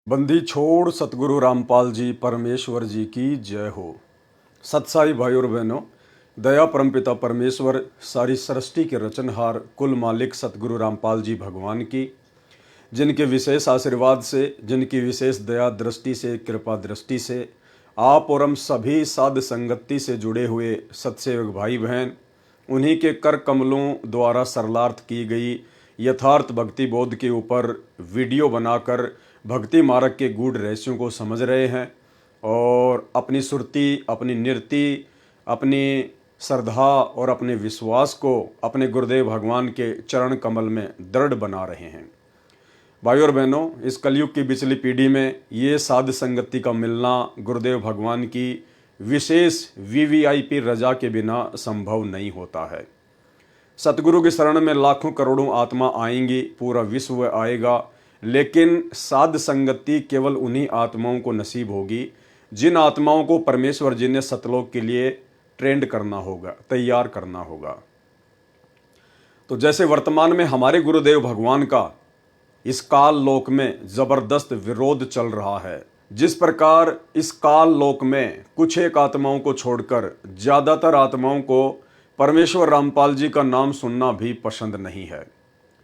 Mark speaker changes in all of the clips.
Speaker 1: बंदी छोड़ सतगुरु रामपाल जी परमेश्वर जी की जय हो। सत्साई भाई और बहनों, दया परमपिता परमेश्वर सारी सृष्टि के रचनहार कुल मालिक सतगुरु रामपाल जी भगवान की, जिनके विशेष आशीर्वाद से, जिनकी विशेष दया दृष्टि से, कृपा दृष्टि से आप और हम सभी साध संगति से जुड़े हुए सत्सेवक भाई बहन, उन्हीं के कर कमलों द्वारा सरलार्थ की गई यथार्थ भक्ति बोध के ऊपर वीडियो बनाकर भक्ति मार्ग के गूढ़ रहस्यों को समझ रहे हैं और अपनी सुरती, अपनी निरति, अपनी श्रद्धा और अपने विश्वास को अपने गुरुदेव भगवान के चरण कमल में दृढ़ बना रहे हैं। भाई और बहनों, इस कलयुग की पिछली पीढ़ी में ये साध संगति का मिलना गुरुदेव भगवान की विशेष वीवीआईपी रजा के बिना संभव नहीं होता है। सतगुरु की शरण में लाखों करोड़ों आत्मा आएंगी, पूरा विश्व आएगा, लेकिन साध संगति केवल उन्हीं आत्माओं को नसीब होगी जिन आत्माओं को परमेश्वर जी ने सतलोक के लिए ट्रेंड करना होगा, तैयार करना होगा। तो जैसे वर्तमान में हमारे गुरुदेव भगवान का इस काल लोक में जबरदस्त विरोध चल रहा है, जिस प्रकार इस काल लोक में कुछ एक आत्माओं को छोड़कर ज्यादातर आत्माओं को परमेश्वर रामपाल जी का नाम सुनना भी पसंद नहीं है,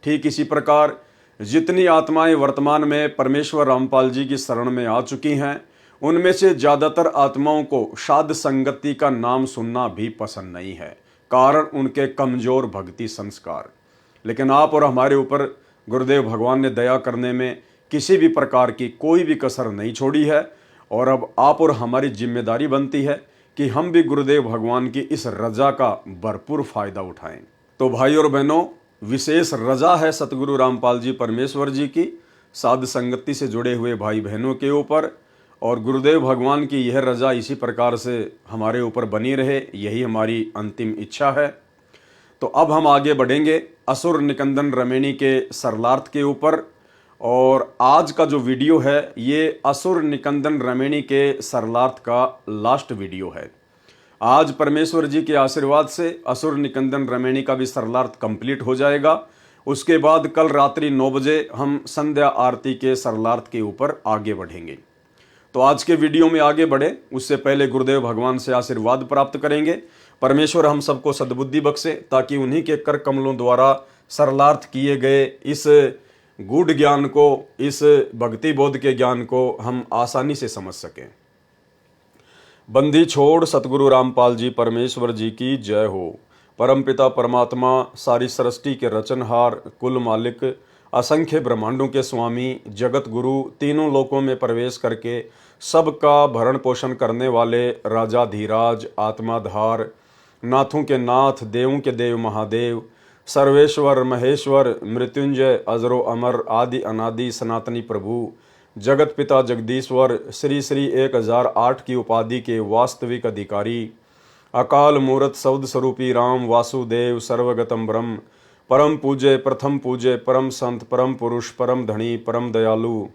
Speaker 1: ठीक इसी प्रकार जितनी आत्माएं वर्तमान में परमेश्वर रामपाल जी की शरण में आ चुकी हैं, उनमें से ज्यादातर आत्माओं को साध संगति का नाम सुनना भी पसंद नहीं है, कारण उनके कमजोर भक्ति संस्कार। लेकिन आप और हमारे ऊपर गुरुदेव भगवान ने दया करने में किसी भी प्रकार की कोई भी कसर नहीं छोड़ी है और अब आप और हमारी जिम्मेदारी बनती है कि हम भी गुरुदेव भगवान की इस रजा का भरपूर फायदा उठाएं। तो भाई और बहनों, विशेष रजा है सतगुरु रामपाल जी परमेश्वर जी की साध संगति से जुड़े हुए भाई बहनों के ऊपर, और गुरुदेव भगवान की यह रजा इसी प्रकार से हमारे ऊपर बनी रहे, यही हमारी अंतिम इच्छा है। तो अब हम आगे बढ़ेंगे असुर निकंदन रमेणी के सरलार्थ के ऊपर, और आज का जो वीडियो है ये असुर निकंदन रमेणी के सरलार्थ का लास्ट वीडियो है। आज परमेश्वर जी के आशीर्वाद से असुर निकंदन रमेणी का भी सरलार्थ कंप्लीट हो जाएगा। उसके बाद कल रात्रि 9 बजे हम संध्या आरती के सरलार्थ के ऊपर आगे बढ़ेंगे। तो आज के वीडियो में आगे बढ़े उससे पहले गुरुदेव भगवान से आशीर्वाद प्राप्त करेंगे। परमेश्वर हम सबको सद्बुद्धि बख्शे ताकि उन्हीं के कर कमलों द्वारा सरलार्थ किए गए इस गूढ़ ज्ञान को, इस भक्ति बोध के ज्ञान को हम आसानी से समझ सकें। बंदी छोड़ सतगुरु रामपाल जी परमेश्वर जी की जय हो। परमपिता परमात्मा सारी सृष्टि के रचनहार, कुल मालिक, असंख्य ब्रह्मांडों के स्वामी, जगत गुरु, तीनों लोकों में प्रवेश करके सबका भरण पोषण करने वाले राजाधीराज, आत्माधार, नाथों के नाथ, देवों के देव महादेव, सर्वेश्वर महेश्वर, मृत्युंजय, अजरो अमर, आदि अनादि सनातनी प्रभु, जगत पिता जगदीश्वर, श्री श्री 1008 की उपाधि के वास्तविक अधिकारी, अकाल मूर्त शब्द स्वरूपी राम वासुदेव सर्वगतम ब्रह्म, परम पूज्य, प्रथम पूज्य, परम संत, परम पुरुष, परम धनी, परम दयालु,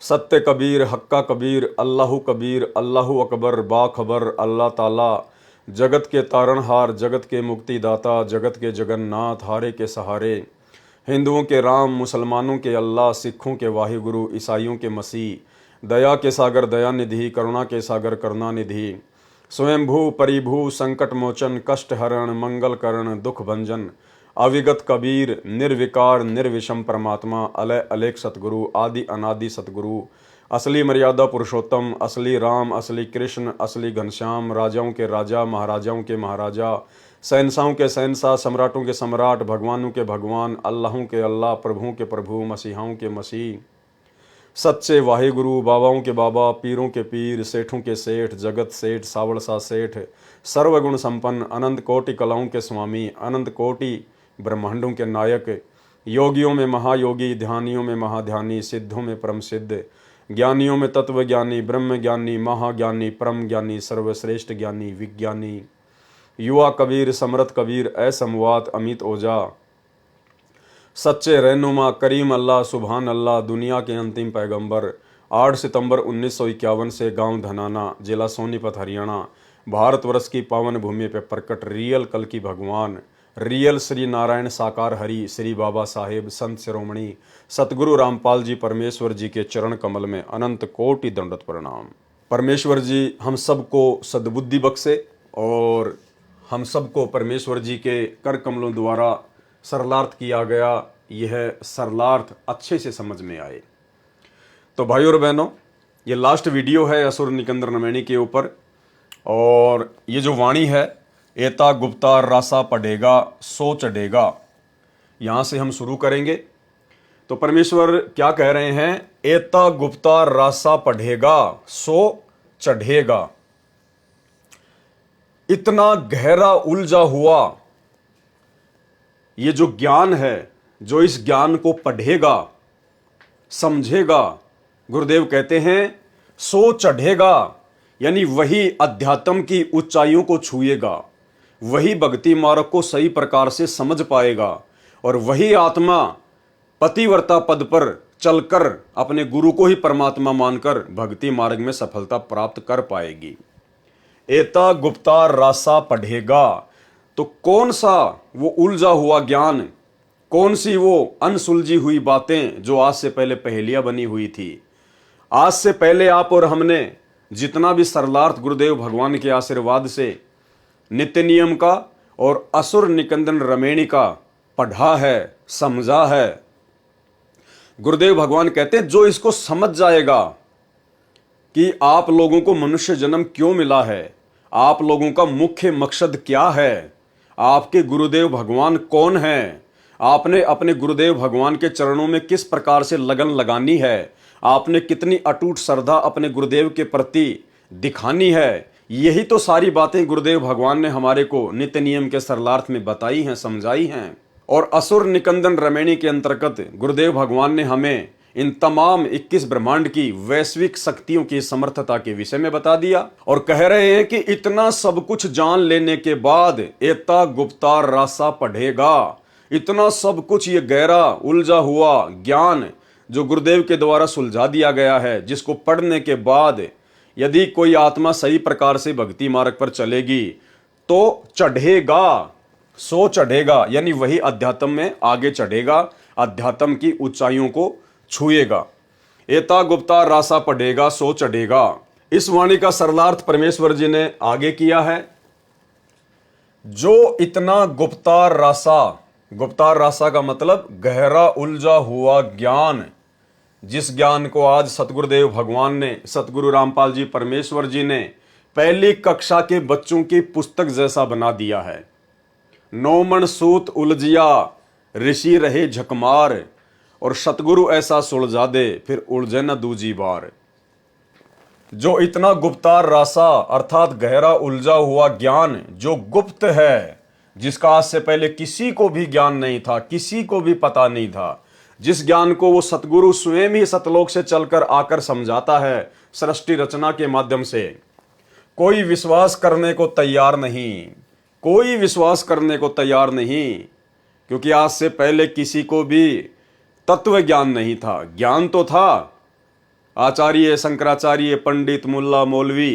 Speaker 1: सत्य कबीर, हक्का कबीर, अल्लाहु कबीर, अल्लाहु अकबर, बाखबर, अल्लाह ताला, जगत के तारणहार, जगत के मुक्तिदाता, जगत के जगन्नाथ, हारे के सहारे, हिंदुओं के राम, मुसलमानों के अल्लाह, सिखों के वाहिगुरु, ईसाइयों के मसीह, दया के सागर दया निधि, करुणा के सागर करुणा निधि, स्वयंभू परिभू, संकट मोचन, कष्ट हरण, मंगल करण, दुख भंजन, अविगत कबीर, निर्विकार निर्विषम परमात्मा, अलय अलेख सतगुरु, आदि अनादि सतगुरु, असली मर्यादा पुरुषोत्तम, असली राम, असली कृष्ण, असली घनश्याम, राजाओं के राजा, महाराजाओं के महाराजा, शहंशाहों के शहंशाह, सम्राटों के सम्राट, भगवानों के भगवान, अल्लाहों के अल्लाह, प्रभुओं के प्रभु, मसीहाओं के मसीह, सच्चे वाहिगुरु, बाबाओं के बाबा, पीरों के पीर, सेठों के सेठ, जगत सेठ, सावड़सा सेठ, सर्वगुण संपन्न, अनंत कोटि कलाओं के स्वामी, अनंत कोटि ब्रह्मांडों के नायक, योगियों में महायोगी, ध्यानियों में महाध्यानी, सिद्धों में परम सिद्ध, ज्ञानियों में तत्व ज्ञानी, ब्रह्म ज्ञानी, महाज्ञानी, परम ज्ञानी, सर्वश्रेष्ठ ज्ञानी, विज्ञानी, युवा कबीर, समरथ कबीर, असमवात, अमित ओझा, सच्चे रहनुमा, करीम अल्लाह, सुभान अल्लाह, दुनिया के अंतिम पैगंबर, 8 सितंबर 1951 से गांव धनाना, जिला सोनीपत, हरियाणा, भारतवर्ष की पावन भूमि पर प्रकट रियल कल की भगवान, रियल श्री नारायण साकार हरि श्री बाबा साहेब संत शिरोमणि सतगुरु रामपाल जी परमेश्वर जी के चरण कमल में अनंत कोटि दंडवत प्रणाम। परमेश्वर जी हम सबको सद्बुद्धि बख्शे और हम सबको परमेश्वर जी के कर कमलों द्वारा सरलार्थ किया गया यह सरलार्थ अच्छे से समझ में आए। तो भाई और बहनों, ये लास्ट वीडियो है असुर निकंदर नमैनी के ऊपर, और ये जो वाणी है एता गुप्ता रासा पढ़ेगा सो चढ़ेगा, यहाँ से हम शुरू करेंगे। तो परमेश्वर क्या कह रहे हैं? एता गुप्ता रासा पढ़ेगा सो चढ़ेगा। इतना गहरा उलझा हुआ ये जो ज्ञान है, जो इस ज्ञान को पढ़ेगा समझेगा, गुरुदेव कहते हैं सो चढ़ेगा, यानी वही अध्यात्म की ऊंचाइयों को छुएगा, वही भक्ति मार्ग को सही प्रकार से समझ पाएगा, और वही आत्मा पतिव्रता पद पर चलकर अपने गुरु को ही परमात्मा मानकर भक्ति मार्ग में सफलता प्राप्त कर पाएगी। एता गुप्ता रासा पढ़ेगा। तो कौन सा वो उलझा हुआ ज्ञान, कौन सी वो अनसुलझी हुई बातें जो आज से पहले पहेलियां बनी हुई थी, आज से पहले आप और हमने जितना भी सरलार्थ गुरुदेव भगवान के आशीर्वाद से नित्य नियम का और असुर निकंदन रमैनी का पढ़ा है, समझा है, गुरुदेव भगवान कहते हैं जो इसको समझ जाएगा कि आप लोगों को मनुष्य जन्म क्यों मिला है, आप लोगों का मुख्य मकसद क्या है, आपके गुरुदेव भगवान कौन है, आपने अपने गुरुदेव भगवान के चरणों में किस प्रकार से लगन लगानी है, आपने कितनी अटूट श्रद्धा अपने गुरुदेव के प्रति दिखानी है, यही तो सारी बातें गुरुदेव भगवान ने हमारे को नित्य नियम के सरलार्थ में बताई हैं, समझाई हैं। और असुर निकंदन रमैनी के अंतर्गत गुरुदेव भगवान ने हमें इन तमाम 21 ब्रह्मांड की वैश्विक शक्तियों की समर्थता के विषय में बता दिया, और कह रहे हैं कि इतना सब कुछ जान लेने के बाद एता गुप्ता रासा पढ़ेगा। इतना सब कुछ ये गहरा उलझा हुआ ज्ञान जो गुरुदेव के द्वारा सुलझा दिया गया है, जिसको पढ़ने के बाद यदि कोई आत्मा सही प्रकार से भक्ति मार्ग पर चलेगी तो चढ़ेगा, सो चढ़ेगा, यानी वही अध्यात्म में आगे चढ़ेगा, अध्यात्म की ऊंचाइयों को छुएगा। एता गुप्ता रासा पढ़ेगा सो चढ़ेगा। इस वाणी का सरलार्थ परमेश्वर जी ने आगे किया है। जो इतना गुप्ता रासा, गुप्ता रासा का मतलब गहरा उलझा हुआ ज्ञान, जिस ज्ञान को आज सतगुरुदेव भगवान ने, सतगुरु रामपाल जी परमेश्वर जी ने पहली कक्षा के बच्चों की पुस्तक जैसा बना दिया है। नौमन सूत उलझिया ऋषि रहे झकमार, और सतगुरु ऐसा सुलझा दे फिर उलझे न दूजी बार। जो इतना गुप्ता रासा अर्थात गहरा उलझा हुआ ज्ञान जो गुप्त है, जिसका आज से पहले किसी को भी ज्ञान नहीं था, किसी को भी पता नहीं था, जिस ज्ञान को वो सतगुरु स्वयं ही सतलोक से चलकर आकर समझाता है सृष्टि रचना के माध्यम से, कोई विश्वास करने को तैयार नहीं, कोई विश्वास करने को तैयार नहीं, क्योंकि आज से पहले किसी को भी तत्व ज्ञान नहीं था। ज्ञान तो था, आचार्य शंकराचार्य पंडित मुल्ला मौलवी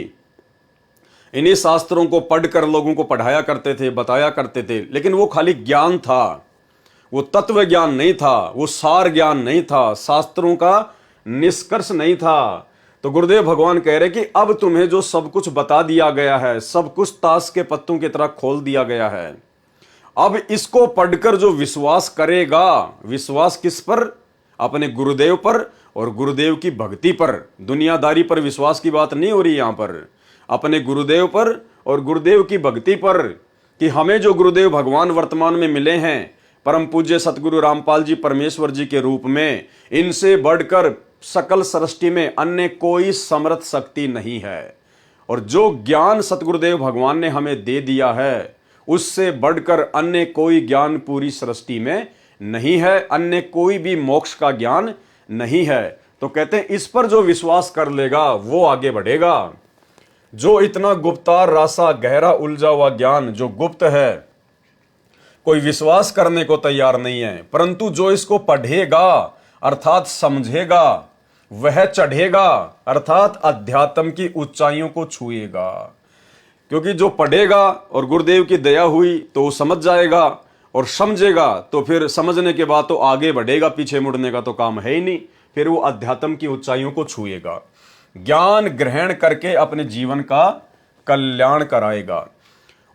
Speaker 1: इन्हीं शास्त्रों को पढ़कर लोगों को पढ़ाया करते थे, बताया करते थे, लेकिन वो खाली ज्ञान था, वो तत्व ज्ञान नहीं था, वो सार ज्ञान नहीं था, शास्त्रों का निष्कर्ष नहीं था। तो गुरुदेव भगवान कह रहे कि अब तुम्हें जो सब कुछ बता दिया गया है, सब कुछ ताश के पत्तों की तरह खोल दिया गया है, अब इसको पढ़कर जो विश्वास करेगा, विश्वास किस पर? अपने गुरुदेव पर और गुरुदेव की भक्ति पर। दुनियादारी पर विश्वास की बात नहीं हो रही यहां पर, अपने गुरुदेव पर और गुरुदेव की भक्ति पर, कि हमें जो गुरुदेव भगवान वर्तमान में मिले हैं परम पूज्य सतगुरु रामपाल जी परमेश्वर जी के रूप में, इनसे बढ़कर सकल सृष्टि में अन्य कोई समर्थ शक्ति नहीं है। और जो ज्ञान सतगुरुदेव भगवान ने हमें दे दिया है, उससे बढ़कर अन्य कोई ज्ञान पूरी सृष्टि में नहीं है, अन्य कोई भी मोक्ष का ज्ञान नहीं है। तो कहते हैं इस पर जो विश्वास कर लेगा वो आगे बढ़ेगा। जो इतना गुप्ता रासा गहरा उलझा हुआ ज्ञान जो गुप्त है, कोई विश्वास करने को तैयार नहीं है, परंतु जो इसको पढ़ेगा अर्थात समझेगा, वह चढ़ेगा अर्थात अध्यात्म की ऊंचाइयों को छुएगा। क्योंकि जो पढ़ेगा और गुरुदेव की दया हुई तो वो समझ जाएगा, और समझेगा तो फिर समझने के बाद तो आगे बढ़ेगा, पीछे मुड़ने का तो काम है ही नहीं। फिर वो अध्यात्म की ऊंचाइयों को छुएगा, ज्ञान ग्रहण करके अपने जीवन का कल्याण कराएगा।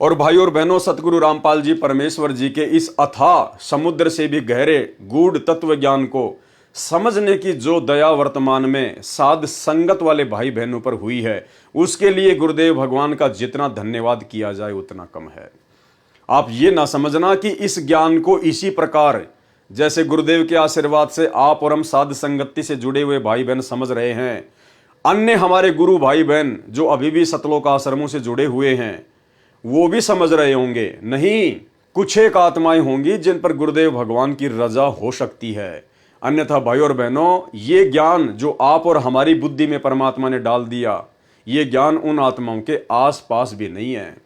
Speaker 1: और भाई और बहनों, सतगुरु रामपाल जी परमेश्वर जी के इस अथाह समुद्र से भी गहरे गूढ़ तत्व ज्ञान को समझने की जो दया वर्तमान में साध संगत वाले भाई बहनों पर हुई है, उसके लिए गुरुदेव भगवान का जितना धन्यवाद किया जाए उतना कम है। आप ये ना समझना कि इस ज्ञान को इसी प्रकार जैसे गुरुदेव के आशीर्वाद से आप और हम साध संगति से जुड़े हुए भाई बहन समझ रहे हैं, अन्य हमारे गुरु भाई बहन जो अभी भी सतलोक आश्रमों से जुड़े हुए हैं वो भी समझ रहे होंगे। नहीं, कुछ एक आत्माएं होंगी जिन पर गुरुदेव भगवान की रजा हो सकती है। अन्यथा भाई और बहनों, ये ज्ञान जो आप और हमारी बुद्धि में परमात्मा ने डाल दिया, ये ज्ञान उन आत्माओं के आसपास भी नहीं है।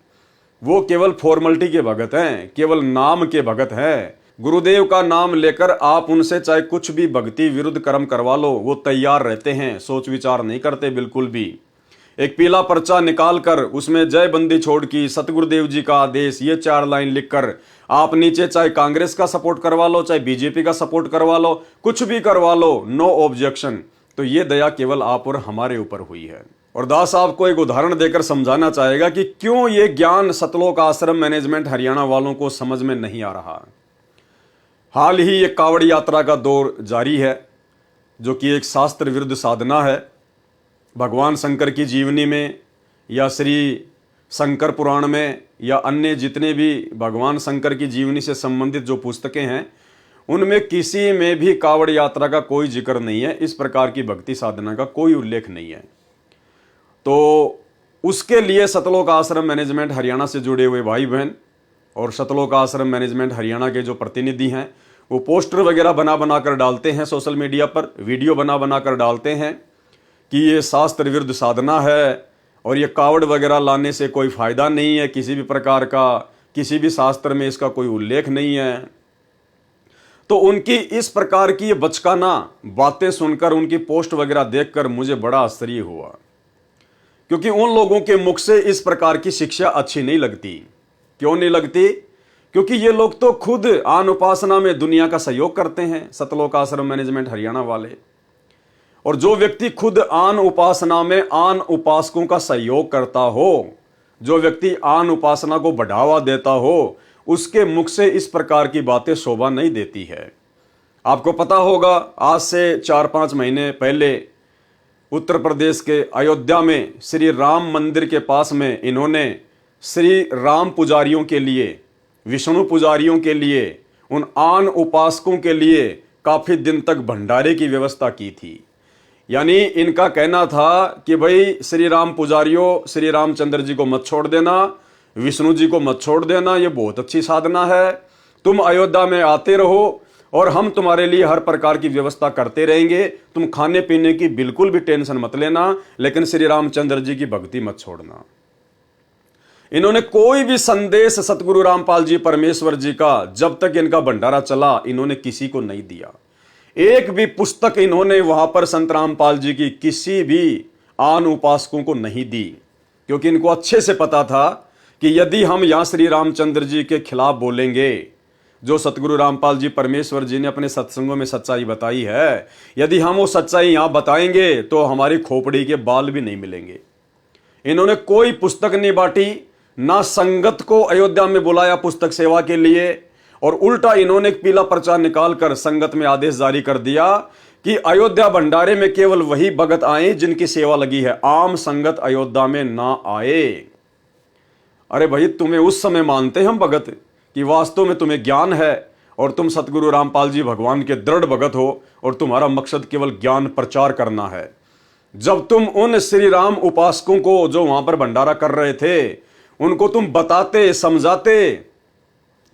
Speaker 1: वो केवल फॉर्मलिटी के भगत हैं, केवल नाम के भगत हैं। गुरुदेव का नाम लेकर आप उनसे चाहे कुछ भी भक्ति विरुद्ध कर्म करवा लो, वो तैयार रहते हैं, सोच विचार नहीं करते बिल्कुल भी। एक पीला पर्चा निकाल कर उसमें जय बंदी छोड़ की सतगुरुदेव जी का आदेश, ये 4 लाइन लिखकर आप नीचे चाहे कांग्रेस का सपोर्ट करवा लो, चाहे बीजेपी का सपोर्ट करवा लो, कुछ भी करवा लो, नो ऑब्जेक्शन। तो ये दया केवल आप और हमारे ऊपर हुई है। और दास आपको एक उदाहरण देकर समझाना चाहेगा कि क्यों ये ज्ञान सतलोक आश्रम मैनेजमेंट हरियाणा वालों को समझ में नहीं आ रहा। हाल ही ये कावड़ यात्रा का दौर जारी है, जो कि एक शास्त्र विरुद्ध साधना है। भगवान शंकर की जीवनी में या श्री शंकर पुराण में या अन्य जितने भी भगवान शंकर की जीवनी से संबंधित जो पुस्तकें हैं, उनमें किसी में भी कावड़ यात्रा का कोई जिक्र नहीं है। इस प्रकार की भक्ति साधना का कोई उल्लेख नहीं है। तो उसके लिए सतलोक आश्रम मैनेजमेंट हरियाणा से जुड़े हुए भाई बहन और सतलोक आश्रम मैनेजमेंट हरियाणा के जो प्रतिनिधि हैं, वो पोस्टर वगैरह बना कर डालते हैं सोशल मीडिया पर, वीडियो बना कर डालते हैं कि ये शास्त्र विरुद्ध साधना है और ये कावड़ वगैरह लाने से कोई फायदा नहीं है किसी भी प्रकार का, किसी भी शास्त्र में इसका कोई उल्लेख नहीं है। तो उनकी इस प्रकार की ये बचकाना बातें सुनकर, उनकी पोस्ट वगैरह देखकर मुझे बड़ा आश्चर्य हुआ, क्योंकि उन लोगों के मुख से इस प्रकार की शिक्षा अच्छी नहीं लगती। क्यों नहीं लगती? क्योंकि ये लोग तो खुद आन उपासना में दुनिया का सहयोग करते हैं, सतलोक आश्रम मैनेजमेंट हरियाणा वाले। और जो व्यक्ति खुद आन उपासना में आन उपासकों का सहयोग करता हो, जो व्यक्ति आन उपासना को बढ़ावा देता हो, उसके मुख से इस प्रकार की बातें शोभा नहीं देती है। आपको पता होगा, आज से 4-5 महीने पहले उत्तर प्रदेश के अयोध्या में श्री राम मंदिर के पास में इन्होंने श्री राम पुजारियों के लिए, विष्णु पुजारियों के लिए, उन आन उपासकों के लिए काफी दिन तक भंडारे की व्यवस्था की थी। यानी इनका कहना था कि भाई श्री राम पुजारियों, श्री रामचंद्र जी को मत छोड़ देना, विष्णु जी को मत छोड़ देना, ये बहुत अच्छी साधना है, तुम अयोध्या में आते रहो और हम तुम्हारे लिए हर प्रकार की व्यवस्था करते रहेंगे, तुम खाने पीने की बिल्कुल भी टेंशन मत लेना, लेकिन श्री रामचंद्र जी की भक्ति मत छोड़ना। इन्होंने कोई भी संदेश सतगुरु रामपाल जी परमेश्वर जी का जब तक इनका भंडारा चला, इन्होंने किसी को नहीं दिया। एक भी पुस्तक इन्होंने वहां पर संत रामपाल जी की किसी भी आन उपासकों को नहीं दी, क्योंकि इनको अच्छे से पता था कि यदि हम यहां श्री रामचंद्र जी के खिलाफ बोलेंगे, जो सतगुरु रामपाल जी परमेश्वर जी ने अपने सत्संगों में सच्चाई बताई है, यदि हम वो सच्चाई यहां बताएंगे तो हमारी खोपड़ी के बाल भी नहीं मिलेंगे। इन्होंने कोई पुस्तक नहीं बांटी, ना संगत को अयोध्या में बुलाया पुस्तक सेवा के लिए, और उल्टा इन्होंने एक पीला पर्चा निकालकर संगत में आदेश जारी कर दिया कि अयोध्या भंडारे में केवल वही भगत आए जिनकी सेवा लगी है, आम संगत अयोध्या में ना आए। अरे भाई, तुम्हें उस समय मानते हम भगत कि वास्तव में तुम्हें ज्ञान है और तुम सतगुरु रामपाल जी भगवान के दृढ़ भगत हो और तुम्हारा मकसद केवल ज्ञान प्रचार करना है। जब तुम उन श्री राम उपासकों को जो वहां पर भंडारा कर रहे थे, उनको तुम बताते, समझाते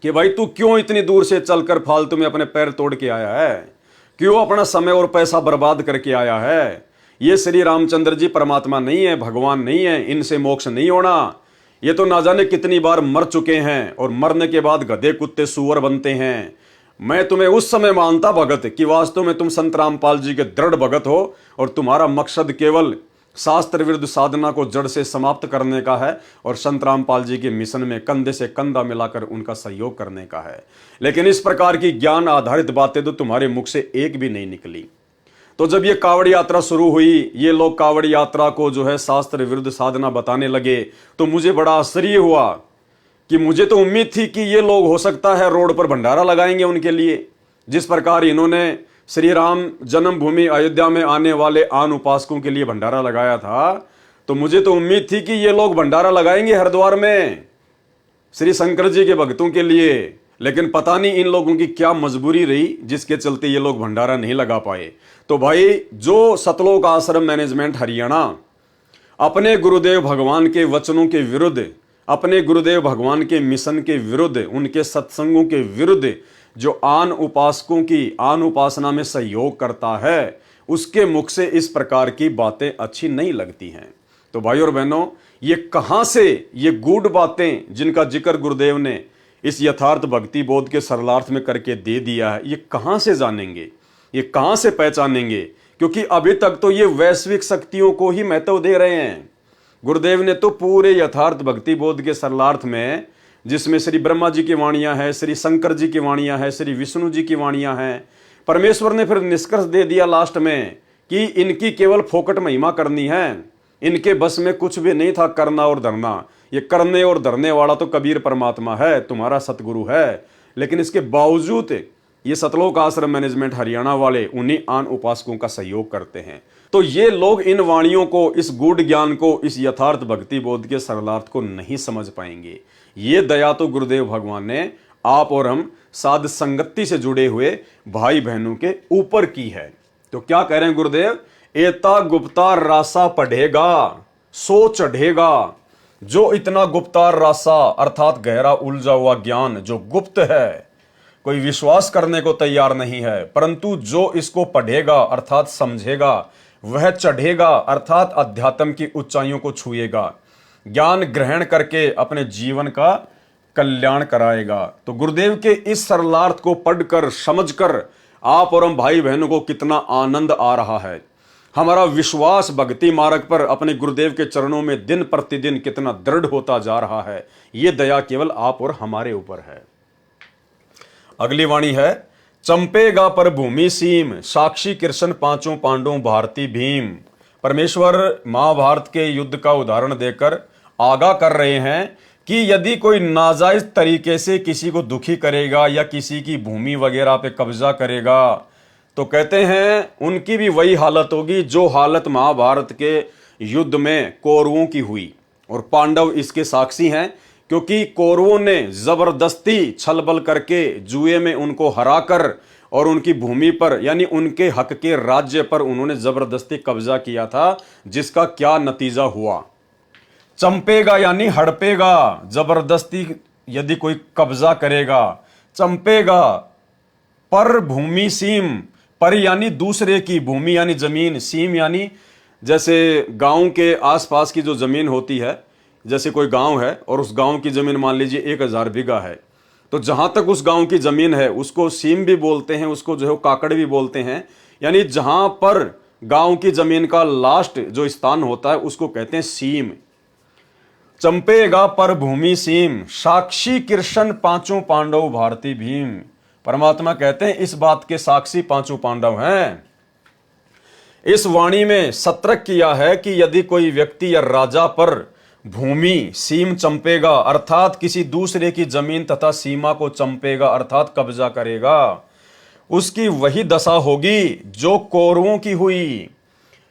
Speaker 1: कि भाई तू क्यों इतनी दूर से चलकर फालतू में अपने पैर तोड़ के आया है, क्यों अपना समय और पैसा बर्बाद करके आया है। ये श्री रामचंद्र जी परमात्मा नहीं है, भगवान नहीं है, इनसे मोक्ष नहीं होना। ये तो ना जाने कितनी बार मर चुके हैं और मरने के बाद गधे कुत्ते सूअर बनते हैं। मैं तुम्हें उस समय मानता भगत कि वास्तव में तुम संत रामपाल जी के दृढ़ भगत हो और तुम्हारा मकसद केवल शास्त्र विरुद्ध साधना को जड़ से समाप्त करने का है और संत रामपाल जी के मिशन में कंधे से कंधा मिलाकर उनका सहयोग करने का है। लेकिन इस प्रकार की ज्ञान आधारित बातें तो तुम्हारे मुख से एक भी नहीं निकली। तो जब ये कावड़ यात्रा शुरू हुई, ये लोग कावड़ यात्रा को जो है शास्त्र विरुद्ध साधना बताने लगे, तो मुझे बड़ा आश्चर्य हुआ कि मुझे तो उम्मीद थी कि ये लोग हो सकता है रोड पर भंडारा लगाएंगे उनके लिए। जिस प्रकार इन्होंने श्री राम जन्मभूमि अयोध्या में आने वाले आन उपासकों के लिए भंडारा लगाया था, तो मुझे तो उम्मीद थी कि ये लोग भंडारा लगाएंगे हरिद्वार में श्री शंकर जी के भक्तों के लिए। लेकिन पता नहीं इन लोगों की क्या मजबूरी रही जिसके चलते ये लोग भंडारा नहीं लगा पाए। तो भाई, जो सतलोक आश्रम मैनेजमेंट हरियाणा अपने गुरुदेव भगवान के वचनों के विरुद्ध, अपने गुरुदेव भगवान के मिशन के विरुद्ध, उनके सत्संगों के विरुद्ध जो आन उपासकों की आन उपासना में सहयोग करता है, उसके मुख से इस प्रकार की बातें अच्छी नहीं लगती हैं। तो भाई और बहनों, ये कहां से ये गूढ़ बातें जिनका जिक्र गुरुदेव ने इस यथार्थ भक्ति बोध के सरलार्थ में करके दे दिया है, ये कहां से जानेंगे, ये कहां से पहचानेंगे? क्योंकि अभी तक तो ये वैश्विक शक्तियों को ही महत्व दे रहे हैं। गुरुदेव ने तो पूरे यथार्थ भक्ति बोध के सरलार्थ में, जिसमें श्री ब्रह्मा जी की वाणियां हैं, श्री शंकर जी की वाणियां हैं, श्री विष्णु जी की वाणियां हैं, परमेश्वर ने फिर निष्कर्ष दे दिया लास्ट में कि इनकी केवल फोकट महिमा करनी है, इनके बस में कुछ भी नहीं था करना और धरना। ये करने और धरने वाला तो कबीर परमात्मा है, तुम्हारा सतगुरु है। लेकिन इसके बावजूद ये सतलोक आश्रम मैनेजमेंट हरियाणा वाले उन्हीं आन उपासकों का सहयोग करते हैं। तो ये लोग इन वाणियों को, इस गूढ़ ज्ञान को, इस यथार्थ भक्ति बोध के सरलार्थ को नहीं समझ पाएंगे। ये दया तो गुरुदेव भगवान ने आप और हम साध संगति से जुड़े हुए भाई बहनों के ऊपर की है। तो क्या कह रहे हैं गुरुदेव? एता गुप्ता रासा पढ़ेगा सो चढ़ेगा। जो इतना गुप्तार रासा अर्थात गहरा उलझा हुआ ज्ञान जो गुप्त है, कोई विश्वास करने को तैयार नहीं है, परंतु जो इसको पढ़ेगा अर्थात समझेगा, वह चढ़ेगा अर्थात अध्यात्म की ऊंचाइयों को छुएगा, ज्ञान ग्रहण करके अपने जीवन का कल्याण कराएगा। तो गुरुदेव के इस सरलार्थ को पढ़कर समझकर आप और हम भाई बहनों को कितना आनंद आ रहा है। हमारा विश्वास भक्ति मार्ग पर अपने गुरुदेव के चरणों में दिन प्रतिदिन कितना दृढ़ होता जा रहा है। ये दया केवल आप और हमारे ऊपर है। अगली वाणी है, चंपेगा पर भूमि सीम, साक्षी कृष्ण पांचों पांडवों भारती भीम। परमेश्वर महाभारत के युद्ध का उदाहरण देकर आगाह कर रहे हैं कि यदि कोई नाजायज तरीके से किसी को दुखी करेगा या किसी की भूमि वगैरह पे कब्जा करेगा, तो कहते हैं उनकी भी वही हालत होगी जो हालत महाभारत के युद्ध में कौरवों की हुई। और पांडव इसके साक्षी हैं, क्योंकि कौरवों ने जबरदस्ती छलबल करके जुए में उनको हराकर और उनकी भूमि पर यानी उनके हक के राज्य पर उन्होंने जबरदस्ती कब्जा किया था, जिसका क्या नतीजा हुआ? चंपेगा यानी हड़पेगा, जबरदस्ती यदि कोई कब्जा करेगा। चंपेगा पर भूमि सीम, पर यानी दूसरे की, भूमि यानी जमीन, सीम यानी जैसे गांव के आसपास की जो जमीन होती है, जैसे कोई गांव है और उस गांव की जमीन मान लीजिए 1000 बीघा है, तो जहां तक उस गांव की जमीन है उसको सीम भी बोलते हैं, उसको जो है काकड़ भी बोलते हैं। यानी जहां पर गांव की जमीन का लास्ट जो स्थान होता है उसको कहते हैं सीम। चंपेगा पर भूमि सीम, साक्षी कृष्ण पांचों पांडव भारती भीम। परमात्मा कहते हैं इस बात के साक्षी पांचों पांडव हैं। इस वाणी में सतर्क किया है कि यदि कोई व्यक्ति या राजा पर भूमि सीम चंपेगा अर्थात किसी दूसरे की जमीन तथा सीमा को चंपेगा अर्थात कब्जा करेगा, उसकी वही दशा होगी जो कौरवों की हुई।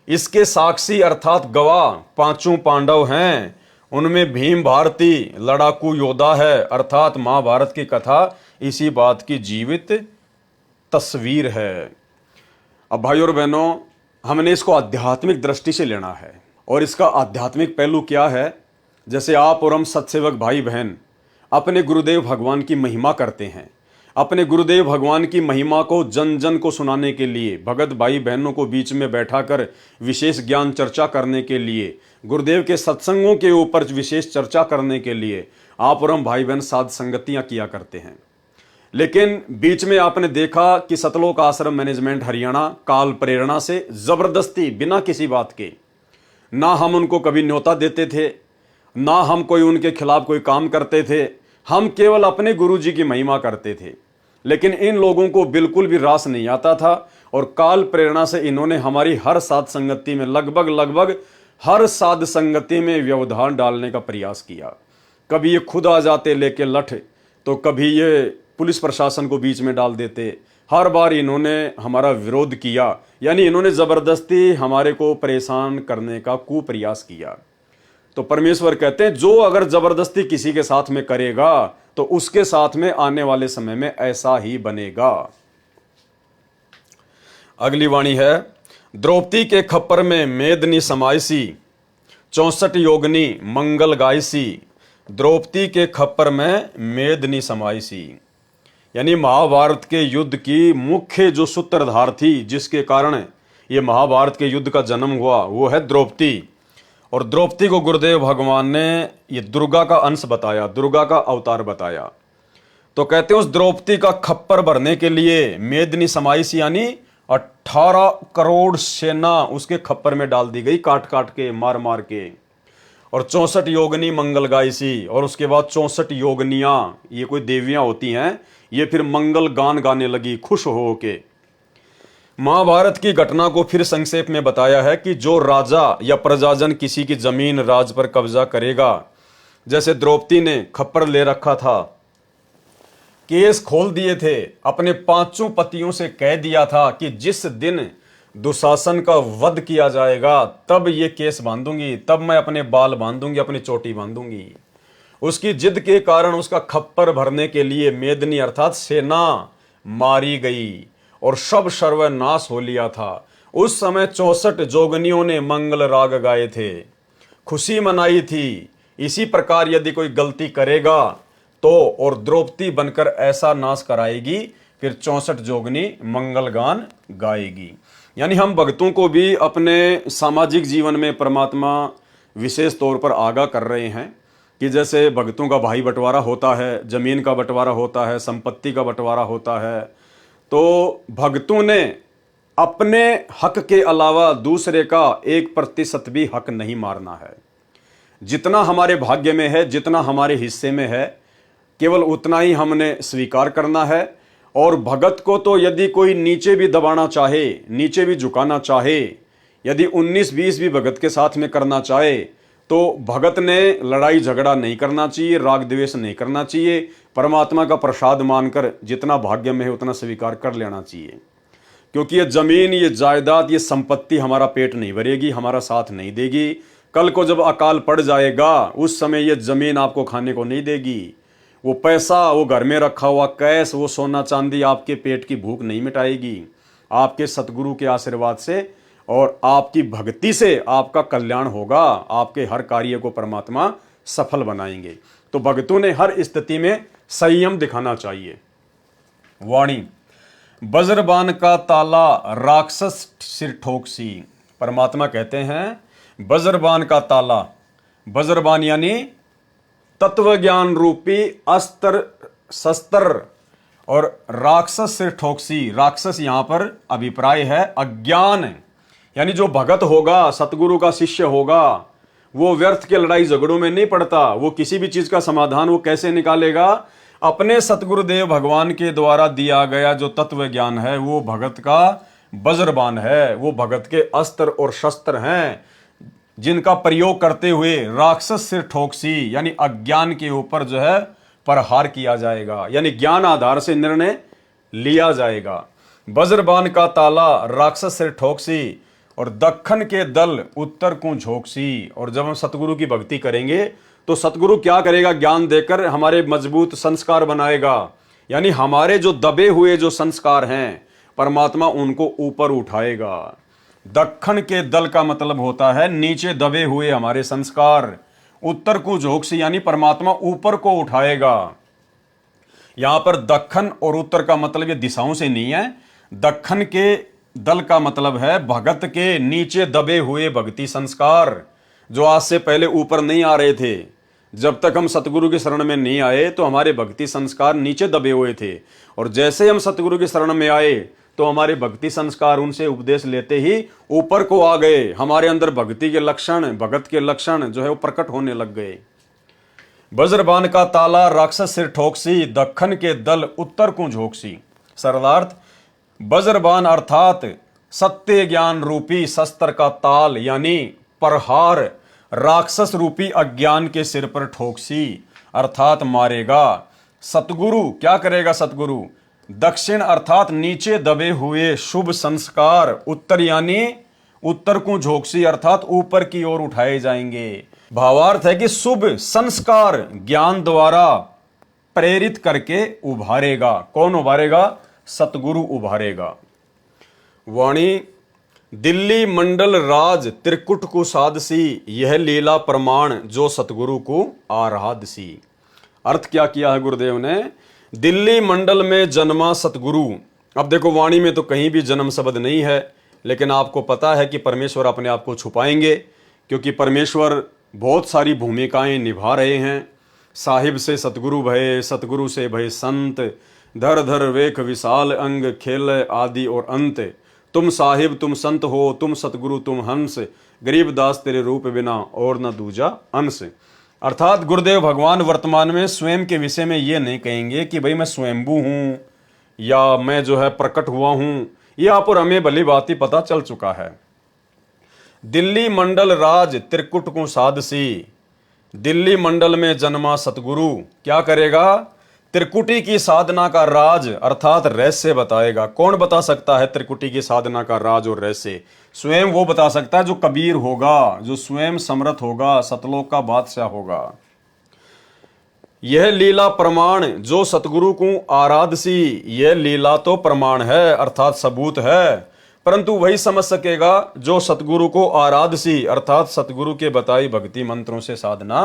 Speaker 1: इसके साक्षी अर्थात गवाह पांचों पांडव हैं। उनमें भीम भारती लड़ाकू योद्धा है, अर्थात महाभारत की कथा इसी बात की जीवित तस्वीर है। अब भाई और बहनों, हमने इसको आध्यात्मिक दृष्टि से लेना है। और इसका आध्यात्मिक पहलू क्या है? जैसे आप और हम सत्सेवक भाई बहन अपने गुरुदेव भगवान की महिमा करते हैं, अपने गुरुदेव भगवान की महिमा को जन जन को सुनाने के लिए, भगत भाई बहनों को बीच में बैठाकर विशेष ज्ञान चर्चा करने के लिए, गुरुदेव के सत्संगों के ऊपर विशेष चर्चा करने के लिए आप और हम भाई बहन साध संगतियां किया करते हैं। लेकिन बीच में आपने देखा कि सतलोक आश्रम मैनेजमेंट हरियाणा काल प्रेरणा से जबरदस्ती बिना किसी बात के ना हम उनको कभी न्योता देते थे, ना हम कोई उनके खिलाफ कोई काम करते थे। हम केवल अपने गुरु जी की महिमा करते थे। लेकिन इन लोगों को बिल्कुल भी रास नहीं आता था और काल प्रेरणा से इन्होंने हमारी हर साध संगति में लगभग हर साध संगति में व्यवधान डालने का प्रयास किया। कभी ये खुद आ जाते लेके लठ, तो कभी ये पुलिस प्रशासन को बीच में डाल देते। हर बार इन्होंने हमारा विरोध किया, यानी इन्होंने जबरदस्ती हमारे को परेशान करने का कुप्रयास किया। तो परमेश्वर कहते हैं जो अगर जबरदस्ती किसी के साथ में करेगा तो उसके साथ में आने वाले समय में ऐसा ही बनेगा। अगली वाणी है, द्रौपदी के खप्पर में मेदनी समायसी, 64 योगनी मंगल गायसी। द्रौपदी के खप्पर में मेदनी समायसी, यानी महाभारत के युद्ध की मुख्य जो सूत्रधार थी, जिसके कारण ये महाभारत के युद्ध का जन्म हुआ, वो है द्रौपदी। और द्रौपदी को गुरुदेव भगवान ने ये दुर्गा का अंश बताया, दुर्गा का अवतार बताया। तो कहते हैं उस द्रौपदी का खप्पर भरने के लिए मेदनी समाइसी, यानी 18 करोड़ सेना उसके खप्पर में डाल दी गई, काट काट के, मार मार के। और 64 योगनी मंगल गायसी, और उसके बाद 64 योगनियां, ये कोई देवियां होती हैं, ये फिर मंगल गान गाने लगी खुश हो के। महाभारत की घटना को फिर संक्षेप में बताया है कि जो राजा या प्रजाजन किसी की जमीन राज पर कब्जा करेगा, जैसे द्रौपदी ने खप्पर ले रखा था, केस खोल दिए थे, अपने 5 पतियों से कह दिया था कि जिस दिन दुशासन का वध किया जाएगा तब ये केस बांधूंगी, तब मैं अपने बाल बांधूंगी, अपनी चोटी बांधूंगी। उसकी जिद के कारण उसका खप्पर भरने के लिए मेदनी अर्थात सेना मारी गई और सब सर्वनाश हो लिया था। उस समय 64 जोगनियों ने मंगल राग गाए थे, खुशी मनाई थी। इसी प्रकार यदि कोई गलती करेगा तो और द्रौपदी बनकर ऐसा नाश कराएगी, फिर 64 जोगनी मंगल गान गाएगी। यानी हम भक्तों को भी अपने सामाजिक जीवन में परमात्मा विशेष तौर पर आगाह कर रहे हैं कि जैसे भक्तों का भाई बंटवारा होता है, जमीन का बंटवारा होता है, संपत्ति का बंटवारा होता है, तो भक्तों ने अपने हक के अलावा दूसरे का 1% भी हक नहीं मारना है। जितना हमारे भाग्य में है, जितना हमारे हिस्से में है, केवल उतना ही हमने स्वीकार करना है। और भगत को तो यदि कोई नीचे भी दबाना चाहे, नीचे भी झुकाना चाहे, यदि 19-20 भी भगत के साथ में करना चाहे, तो भगत ने लड़ाई झगड़ा नहीं करना चाहिए, राग द्वेष नहीं करना चाहिए। परमात्मा का प्रसाद मानकर जितना भाग्य में है उतना स्वीकार कर लेना चाहिए। क्योंकि ये जमीन, ये जायदाद, ये संपत्ति हमारा पेट नहीं भरेगी, हमारा साथ नहीं देगी। कल को जब अकाल पड़ जाएगा उस समय ये जमीन आपको खाने को नहीं देगी। वो पैसा, वो घर में रखा हुआ कैश, वो सोना चांदी आपके पेट की भूख नहीं मिटाएगी। आपके सतगुरु के आशीर्वाद से और आपकी भक्ति से आपका कल्याण होगा। आपके हर कार्य को परमात्मा सफल बनाएंगे। तो भक्तों ने हर स्थिति में संयम दिखाना चाहिए। वाणी, वज्रबाण का ताला राक्षस सिर ठोकसी। परमात्मा कहते हैं वज्रबाण का ताला, वज्रबाण यानी तत्व ज्ञान रूपी अस्त्र शस्त्र, और राक्षस सिर ठोकसी, राक्षस यहां पर अभिप्राय है अज्ञान। यानी जो भगत होगा, सतगुरु का शिष्य होगा, वो व्यर्थ के लड़ाई झगड़ों में नहीं पड़ता। वो किसी भी चीज का समाधान वो कैसे निकालेगा? अपने सतगुरुदेव भगवान के द्वारा दिया गया जो तत्व ज्ञान है वो भगत का वज्रबाण है, वो भगत के अस्त्र और शस्त्र हैं, जिनका प्रयोग करते हुए राक्षस सिर ठोकसी, यानी अज्ञान के ऊपर जो है प्रहार किया जाएगा, यानी ज्ञान आधार से निर्णय लिया जाएगा। वज्रबाण का ताला राक्षस सिर ठोकसी, और दक्खन के दल उत्तर को झोंकसी। और जब हम सतगुरु की भक्ति करेंगे तो सतगुरु क्या करेगा? ज्ञान देकर हमारे मजबूत संस्कार बनाएगा। यानी हमारे जो दबे हुए जो संस्कार हैं परमात्मा उनको ऊपर उठाएगा। दक्खन के दल का मतलब होता है नीचे दबे हुए हमारे संस्कार। उत्तर को झोंकसी यानी परमात्मा ऊपर को उठाएगा। यहां पर दक्खन और उत्तर का मतलब ये दिशाओं से नहीं है। दक्खन के दल का मतलब है भगत के नीचे दबे हुए भक्ति संस्कार, जो आज से पहले ऊपर नहीं आ रहे थे। जब तक हम सतगुरु की शरण में नहीं आए तो हमारे भक्ति संस्कार नीचे दबे हुए थे, और जैसे हम सतगुरु की शरण में आए तो हमारे भक्ति संस्कार उनसे उपदेश लेते ही ऊपर को आ गए। हमारे अंदर भक्ति के लक्षण, भगत के लक्षण जो है वो प्रकट होने लग गए। वज्रबाण का ताला राक्षस सिर ठोकसी, दखन के दल उत्तर को झोंकसी। सरलार्थ, वज्रबाण अर्थात सत्य ज्ञान रूपी शस्त्र का ताल यानी प्रहार राक्षस रूपी अज्ञान के सिर पर ठोकसी अर्थात मारेगा। सतगुरु क्या करेगा? सतगुरु दक्षिण अर्थात नीचे दबे हुए शुभ संस्कार, उत्तर यानी उत्तर को झोंकसी अर्थात ऊपर की ओर उठाए जाएंगे। भावार्थ है कि शुभ संस्कार ज्ञान द्वारा प्रेरित करके उभारेगा। कौन उभारेगा? सतगुरु उभारेगा। वाणी, दिल्ली मंडल राज त्रिकुट को साधसी, यह लीला प्रमाण जो सतगुरु को आराधसी। अर्थ क्या किया है गुरुदेव ने? दिल्ली मंडल में जन्मा सतगुरु। अब देखो वाणी में तो कहीं भी जन्म शब्द नहीं है, लेकिन आपको पता है कि परमेश्वर अपने आप को छुपाएंगे, क्योंकि परमेश्वर बहुत सारी भूमिकाएं निभा रहे हैं। साहिब से सतगुरु भये, सतगुरु से भये संत, धर धर वेख विशाल अंग, खेल आदि और अंत। तुम साहिब तुम संत हो, तुम सतगुरु तुम हंस, गरीब दास तेरे रूप बिना और न दूजा अंश। अर्थात गुरुदेव भगवान वर्तमान में स्वयं के विषय में ये नहीं कहेंगे कि भाई मैं स्वयंभू हूं या मैं जो है प्रकट हुआ हूं। ये आप और हमें भली बात ही पता चल चुका है। दिल्ली मंडल राज त्रिकुट को साधसी, दिल्ली मंडल में जन्मा सतगुरु क्या करेगा? त्रिकुटी की साधना का राज अर्थात रहस्य बताएगा। कौन बता सकता है त्रिकुटी की साधना का राज और रहस्य? स्वयं वो बता सकता है जो कबीर होगा, जो स्वयं समर्थ होगा, सतलोक का बादशाह होगा। यह लीला प्रमाण जो सतगुरु को आराधसी, यह लीला तो प्रमाण है अर्थात सबूत है, परंतु वही समझ सकेगा जो सतगुरु को आराधसी अर्थात सतगुरु के बताई भक्ति मंत्रों से साधना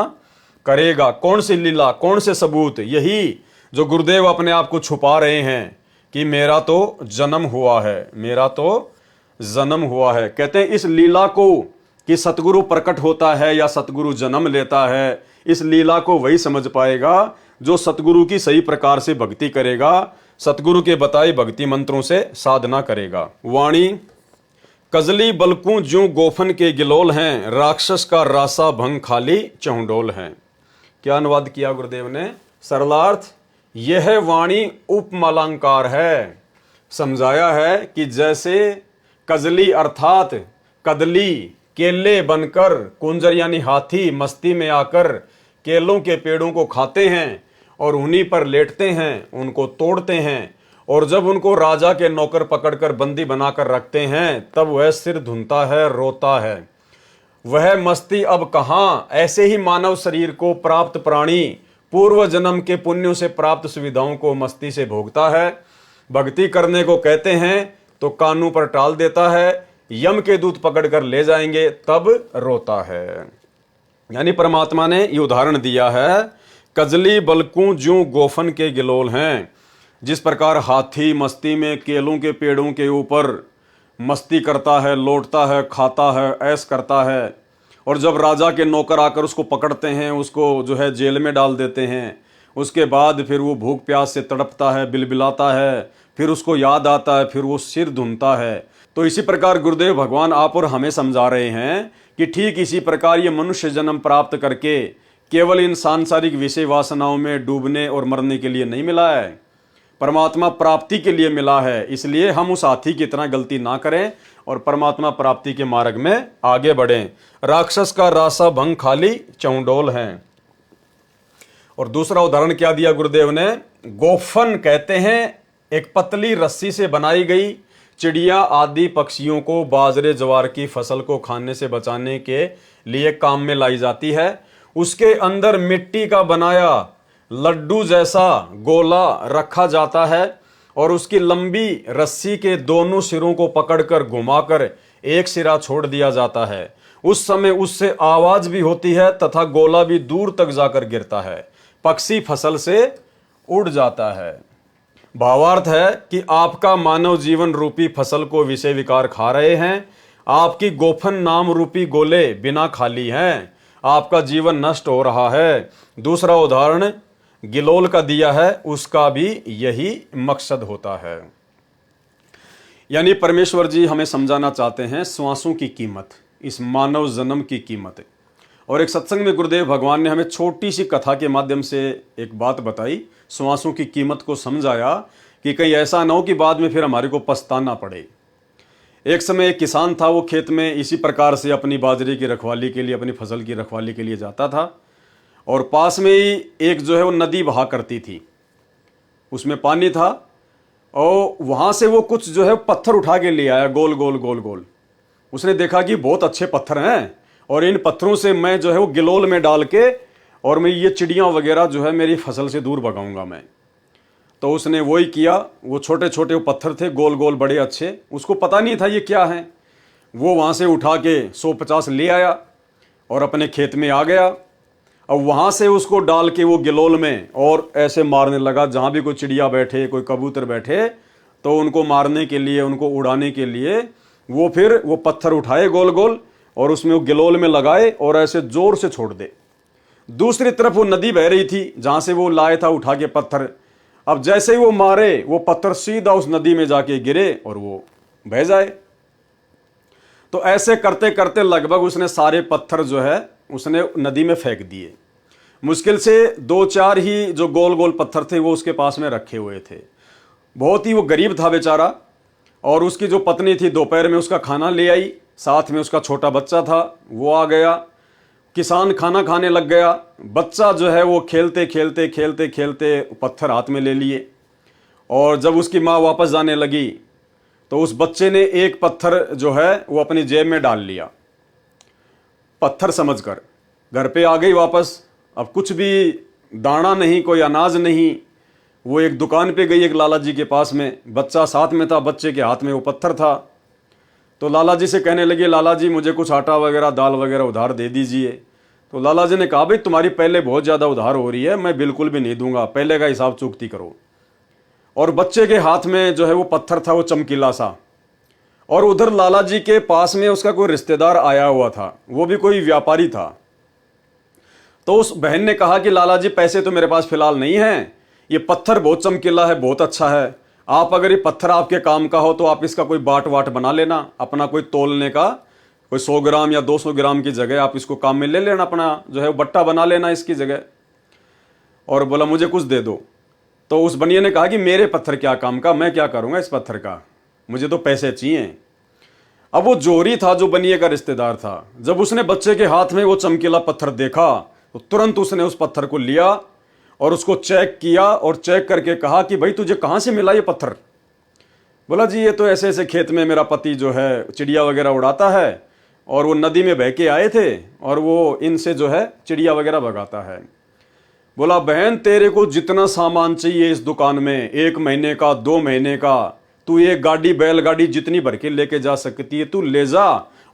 Speaker 1: करेगा। कौन सी लीला, कौन से सबूत? यही जो गुरुदेव अपने आप को छुपा रहे हैं कि मेरा तो जन्म हुआ है, मेरा तो जन्म हुआ है। कहते हैं इस लीला को कि सतगुरु प्रकट होता है या सतगुरु जन्म लेता है, इस लीला को वही समझ पाएगा जो सतगुरु की सही प्रकार से भक्ति करेगा, सतगुरु के बताए भक्ति मंत्रों से साधना करेगा। वाणी, कजली बलकू ज्यों गोफन के गिलोल हैं, राक्षस का रासा भंग खाली चौंडोल हैं। क्या अनुवाद किया गुरुदेव ने? सरलार्थ, यह वाणी उपमालंकार है। समझाया है कि जैसे कजली अर्थात कदली केले बनकर, कुंजर यानी हाथी मस्ती में आकर केलों के पेड़ों को खाते हैं और उन्हीं पर लेटते हैं, उनको तोड़ते हैं, और जब उनको राजा के नौकर पकड़कर बंदी बनाकर रखते हैं तब वह सिर धुनता है, रोता है। वह मस्ती अब कहाँ? ऐसे ही मानव शरीर को प्राप्त प्राणी पूर्व जन्म के पुण्यों से प्राप्त सुविधाओं को मस्ती से भोगता है। भक्ति करने को कहते हैं तो कानों पर टाल देता है, यम के दूत पकड़कर ले जाएंगे तब रोता है। यानी परमात्मा ने ये उदाहरण दिया है, कजली बलकू ज्यों गोफन के गिलोल हैं। जिस प्रकार हाथी मस्ती में केलों के पेड़ों के ऊपर मस्ती करता है, लौटता है, खाता है, ऐश करता है, और जब राजा के नौकर आकर उसको पकड़ते हैं, उसको जो है जेल में डाल देते हैं, उसके बाद फिर वो भूख प्यास से तड़पता है, बिलबिलाता है, फिर उसको याद आता है, फिर वो सिर धुनता है। तो इसी प्रकार गुरुदेव भगवान आप और हमें समझा रहे हैं कि ठीक इसी प्रकार ये मनुष्य जन्म प्राप्त करके केवल इन सांसारिक विषय वासनाओं में डूबने और मरने के लिए नहीं मिला है, परमात्मा प्राप्ति के लिए मिला है। इसलिए हम उस हाथी की तरह गलती ना करें और परमात्मा प्राप्ति के मार्ग में आगे बढ़ें। राक्षस का रासा भंग खाली चौंडोल हैं। और दूसरा उदाहरण क्या दिया गुरुदेव ने? गोफन कहते हैं एक पतली रस्सी से बनाई गई चिड़िया आदि पक्षियों को बाजरे ज्वार की फसल को खाने से बचाने के लिए काम में लाई जाती है। उसके अंदर मिट्टी का बनाया लड्डू जैसा गोला रखा जाता है और उसकी लंबी रस्सी के दोनों सिरों को पकड़कर घुमाकर एक सिरा छोड़ दिया जाता है। उस समय उससे आवाज भी होती है तथा गोला भी दूर तक जाकर गिरता है, पक्षी फसल से उड़ जाता है। भावार्थ है कि आपका मानव जीवन रूपी फसल को विषय विकार खा रहे हैं, आपकी गोफन नाम रूपी गोले बिना खाली हैं, आपका जीवन नष्ट हो रहा है। दूसरा उदाहरण गिलोल का दिया है, उसका भी यही मकसद होता है। यानी परमेश्वर जी हमें समझाना चाहते हैं श्वासों की कीमत, इस मानव जन्म की कीमत। और एक सत्संग में गुरुदेव भगवान ने हमें छोटी सी कथा के माध्यम से एक बात बताई, श्वासों की कीमत को समझाया कि कहीं ऐसा ना हो कि बाद में फिर हमारे को पछताना पड़े। एक समय एक किसान था, वो खेत में इसी प्रकार से अपनी बाजरे की रखवाली के लिए, अपनी फसल की रखवाली के लिए जाता था, और पास में ही एक जो है वो नदी बहा करती थी, उसमें पानी था, और वहाँ से वो कुछ जो है पत्थर उठा के ले आया, गोल गोल गोल गोल। उसने देखा कि बहुत अच्छे पत्थर हैं, और इन पत्थरों से मैं जो है वो गिलोल में डाल के और मैं ये चिड़ियाँ वगैरह जो है मेरी फसल से दूर भगाऊंगा मैं। तो उसने वही किया। वो छोटे छोटे वो पत्थर थे, गोल गोल बड़े अच्छे, उसको पता नहीं था ये क्या है। वो वहाँ से उठा के 150 ले आया और अपने खेत में आ गया। अब वहाँ से उसको डाल के वो गिलोल में और ऐसे मारने लगा, जहाँ भी कोई चिड़िया बैठे, कोई कबूतर बैठे, तो उनको मारने के लिए, उनको उड़ाने के लिए वो फिर वो पत्थर उठाए गोल गोल और उसमें वो गिलोल में लगाए और ऐसे जोर से छोड़ दे। दूसरी तरफ वो नदी बह रही थी जहाँ से वो लाए था उठा के पत्थर। अब जैसे ही वो मारे, वो पत्थर सीधा उस नदी में जाके गिरे और वो बह जाए। तो ऐसे करते करते लगभग उसने सारे पत्थर जो है उसने नदी में फेंक दिए। मुश्किल से 2-4 ही जो गोल गोल पत्थर थे वो उसके पास में रखे हुए थे। बहुत ही वो गरीब था बेचारा। और उसकी जो पत्नी थी दोपहर में उसका खाना ले आई, साथ में उसका छोटा बच्चा था, वो आ गया। किसान खाना खाने लग गया, बच्चा जो है वो खेलते खेलते खेलते खेलते पत्थर हाथ में ले लिए। और जब उसकी माँ वापस जाने लगी तो उस बच्चे ने एक पत्थर जो है वो अपनी जेब में डाल लिया, पत्थर समझकर। घर पे आ गई वापस। अब कुछ भी दाना नहीं, कोई अनाज नहीं। वो एक दुकान पे गई, एक लाला जी के पास में, बच्चा साथ में था, बच्चे के हाथ में वो पत्थर था। तो लाला जी से कहने लगे, लाला जी मुझे कुछ आटा वगैरह, दाल वगैरह उधार दे दीजिए। तो लाला जी ने कहा, भाई तुम्हारी पहले बहुत ज़्यादा उधार हो रही है, मैं बिल्कुल भी नहीं दूंगा, पहले का हिसाब चुकती करो। और बच्चे के हाथ में जो है वो पत्थर था, वो चमकीला सा। और उधर लाला जी के पास में उसका कोई रिश्तेदार आया हुआ था, वो भी कोई व्यापारी था। तो उस बहन ने कहा कि लाला जी पैसे तो मेरे पास फिलहाल नहीं हैं, ये पत्थर बहुत चमकीला है, बहुत अच्छा है, आप अगर ये पत्थर आपके काम का हो तो आप इसका कोई बाट वाट बना लेना, अपना कोई तोलने का, कोई 100 ग्राम या 200 ग्राम की जगह आप इसको काम में ले लेना, अपना जो है बट्टा बना लेना इसकी जगह। और बोला मुझे कुछ दे दो। तो उस बनिया ने कहा कि मेरे पत्थर क्या काम का, मैं क्या करूंगा इस पत्थर का, मुझे तो पैसे चाहिए। अब वो जोरी था जो बनिए का रिश्तेदार था, जब उसने बच्चे के हाथ में वो चमकीला पत्थर देखा तो तुरंत उसने उस पत्थर को लिया और उसको चेक किया, और चेक करके कहा कि भाई तुझे कहाँ से मिला ये पत्थर। बोला जी ये तो ऐसे ऐसे खेत में मेरा पति जो है चिड़िया वगैरह उड़ाता है, और वो नदी में बह के आए थे और वो इनसे जो है चिड़िया वगैरह भगाता है। बोला बहन तेरे को जितना सामान चाहिए इस दुकान में, 1 महीने का, 2 महीने का, तू ये गाड़ी बैलगाड़ी जितनी भर के लेके जा सकती है तू ले जा,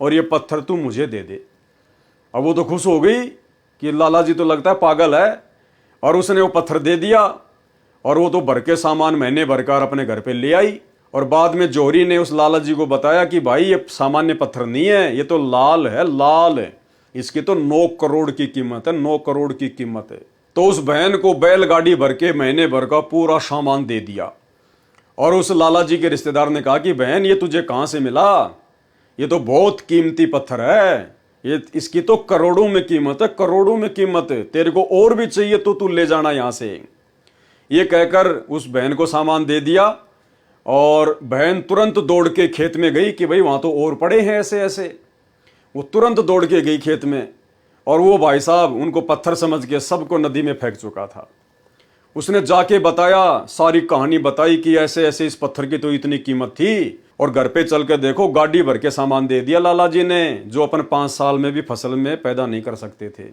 Speaker 1: और ये पत्थर तू मुझे दे दे। अब वो तो खुश हो गई कि लाला जी तो लगता है पागल है, और उसने वो पत्थर दे दिया। और वो तो भर के सामान महीने भरकर अपने घर पे ले आई। और बाद में जोहरी ने उस लाला जी को बताया कि भाई ये सामान्य पत्थर नहीं है, ये तो लाल है, लाल है, इसकी तो 9 करोड़ की कीमत है, 9 करोड़ की कीमत है। तो उस बहन को बैलगाड़ी भर के महीने भर का पूरा सामान दे दिया। और उस लाला जी के रिश्तेदार ने कहा कि बहन ये तुझे कहाँ से मिला, ये तो बहुत कीमती पत्थर है, ये इसकी तो करोड़ों में कीमत है, करोड़ों में कीमत है, तेरे को और भी चाहिए तो तू ले जाना यहां से। ये कहकर उस बहन को सामान दे दिया, और बहन तुरंत दौड़ के खेत में गई कि भाई वहां तो और पड़े हैं ऐसे ऐसे। वो तुरंत दौड़ के गई खेत में, और वो भाई साहब उनको पत्थर समझ के सबको नदी में फेंक चुका था। उसने जाके बताया, सारी कहानी बताई कि ऐसे ऐसे इस पत्थर की तो इतनी कीमत थी, और घर पे चल के देखो गाड़ी भर के सामान दे दिया लाला जी ने, जो अपन 5 साल में भी फसल में पैदा नहीं कर सकते थे।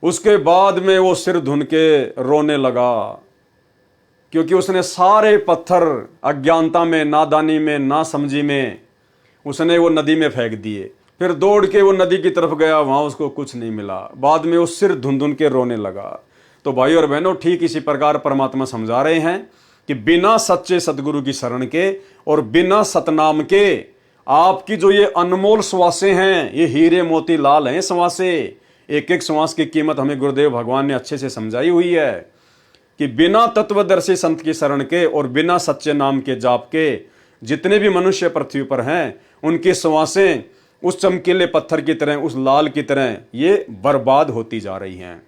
Speaker 1: उसके बाद में वो सिर धुन के रोने लगा, क्योंकि उसने सारे पत्थर अज्ञानता में, नादानी में, नासमझी में उसने वो नदी में फेंक दिए। फिर दौड़ के वो नदी की तरफ गया, वहां उसको कुछ नहीं मिला। बाद में वो सिर धुन धुन के रोने लगा। तो भाई और बहनों, ठीक इसी प्रकार परमात्मा समझा रहे हैं कि बिना सच्चे सदगुरु की शरण के और बिना सतनाम के आपकी जो ये अनमोल श्वासें हैं, ये हीरे मोती लाल हैं श्वासें। एक एक श्वास की कीमत हमें गुरुदेव भगवान ने अच्छे से समझाई हुई है कि बिना तत्वदर्शी संत की शरण के और बिना सच्चे नाम के जाप के जितने भी मनुष्य पृथ्वी पर हैं उनकी श्वासें उस चमकीले पत्थर की तरह, उस लाल की तरह ये बर्बाद होती जा रही हैं।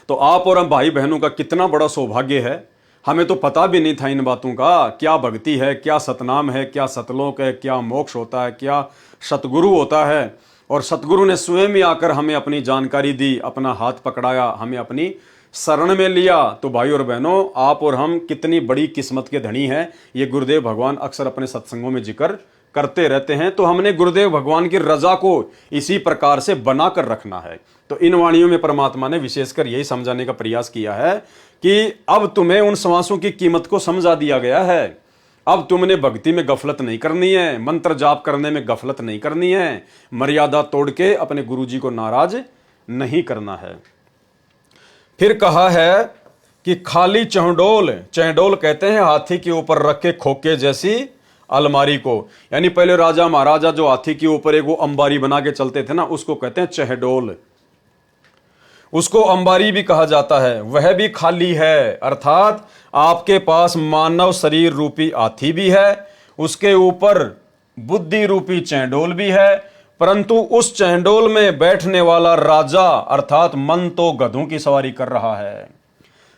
Speaker 1: तो आप और हम भाई बहनों का कितना बड़ा सौभाग्य है, हमें तो पता भी नहीं था इन बातों का, क्या भक्ति है, क्या सतनाम है, क्या सतलोक है, क्या मोक्ष होता है, क्या सतगुरु होता है। और सतगुरु ने स्वयं ही आकर हमें अपनी जानकारी दी, अपना हाथ पकड़ाया, हमें अपनी शरण में लिया। तो भाई और बहनों, आप और हम कितनी बड़ी किस्मत के धनी हैं, ये गुरुदेव भगवान अक्सर अपने सत्संगों में जिक्र करते रहते हैं। तो हमने गुरुदेव भगवान की रजा को इसी प्रकार से बनाकर रखना है। तो इन वाणियों में परमात्मा ने विशेषकर यही समझाने का प्रयास किया है कि अब तुम्हें उन श्वासों की कीमत को समझा दिया गया है। अब तुमने भक्ति में गफलत नहीं करनी है, मंत्र जाप करने में गफलत नहीं करनी है, मर्यादा तोड़ के अपने गुरुजी को नाराज नहीं करना है। फिर कहा है कि खाली चहडोल, चहडोल कहते हैं हाथी के ऊपर रख के खोके जैसी अलमारी को, यानी पहले राजा महाराजा जो हाथी के ऊपर एक वो अंबारी बना के चलते थे ना, उसको कहते हैं चहडोल। उसको अंबारी भी कहा जाता है, वह भी खाली है। अर्थात आपके पास मानव शरीर रूपी हाथी भी है, उसके ऊपर बुद्धि रूपी चहडोल भी है, परंतु उस चहडोल में बैठने वाला राजा अर्थात मन तो गधों की सवारी कर रहा है।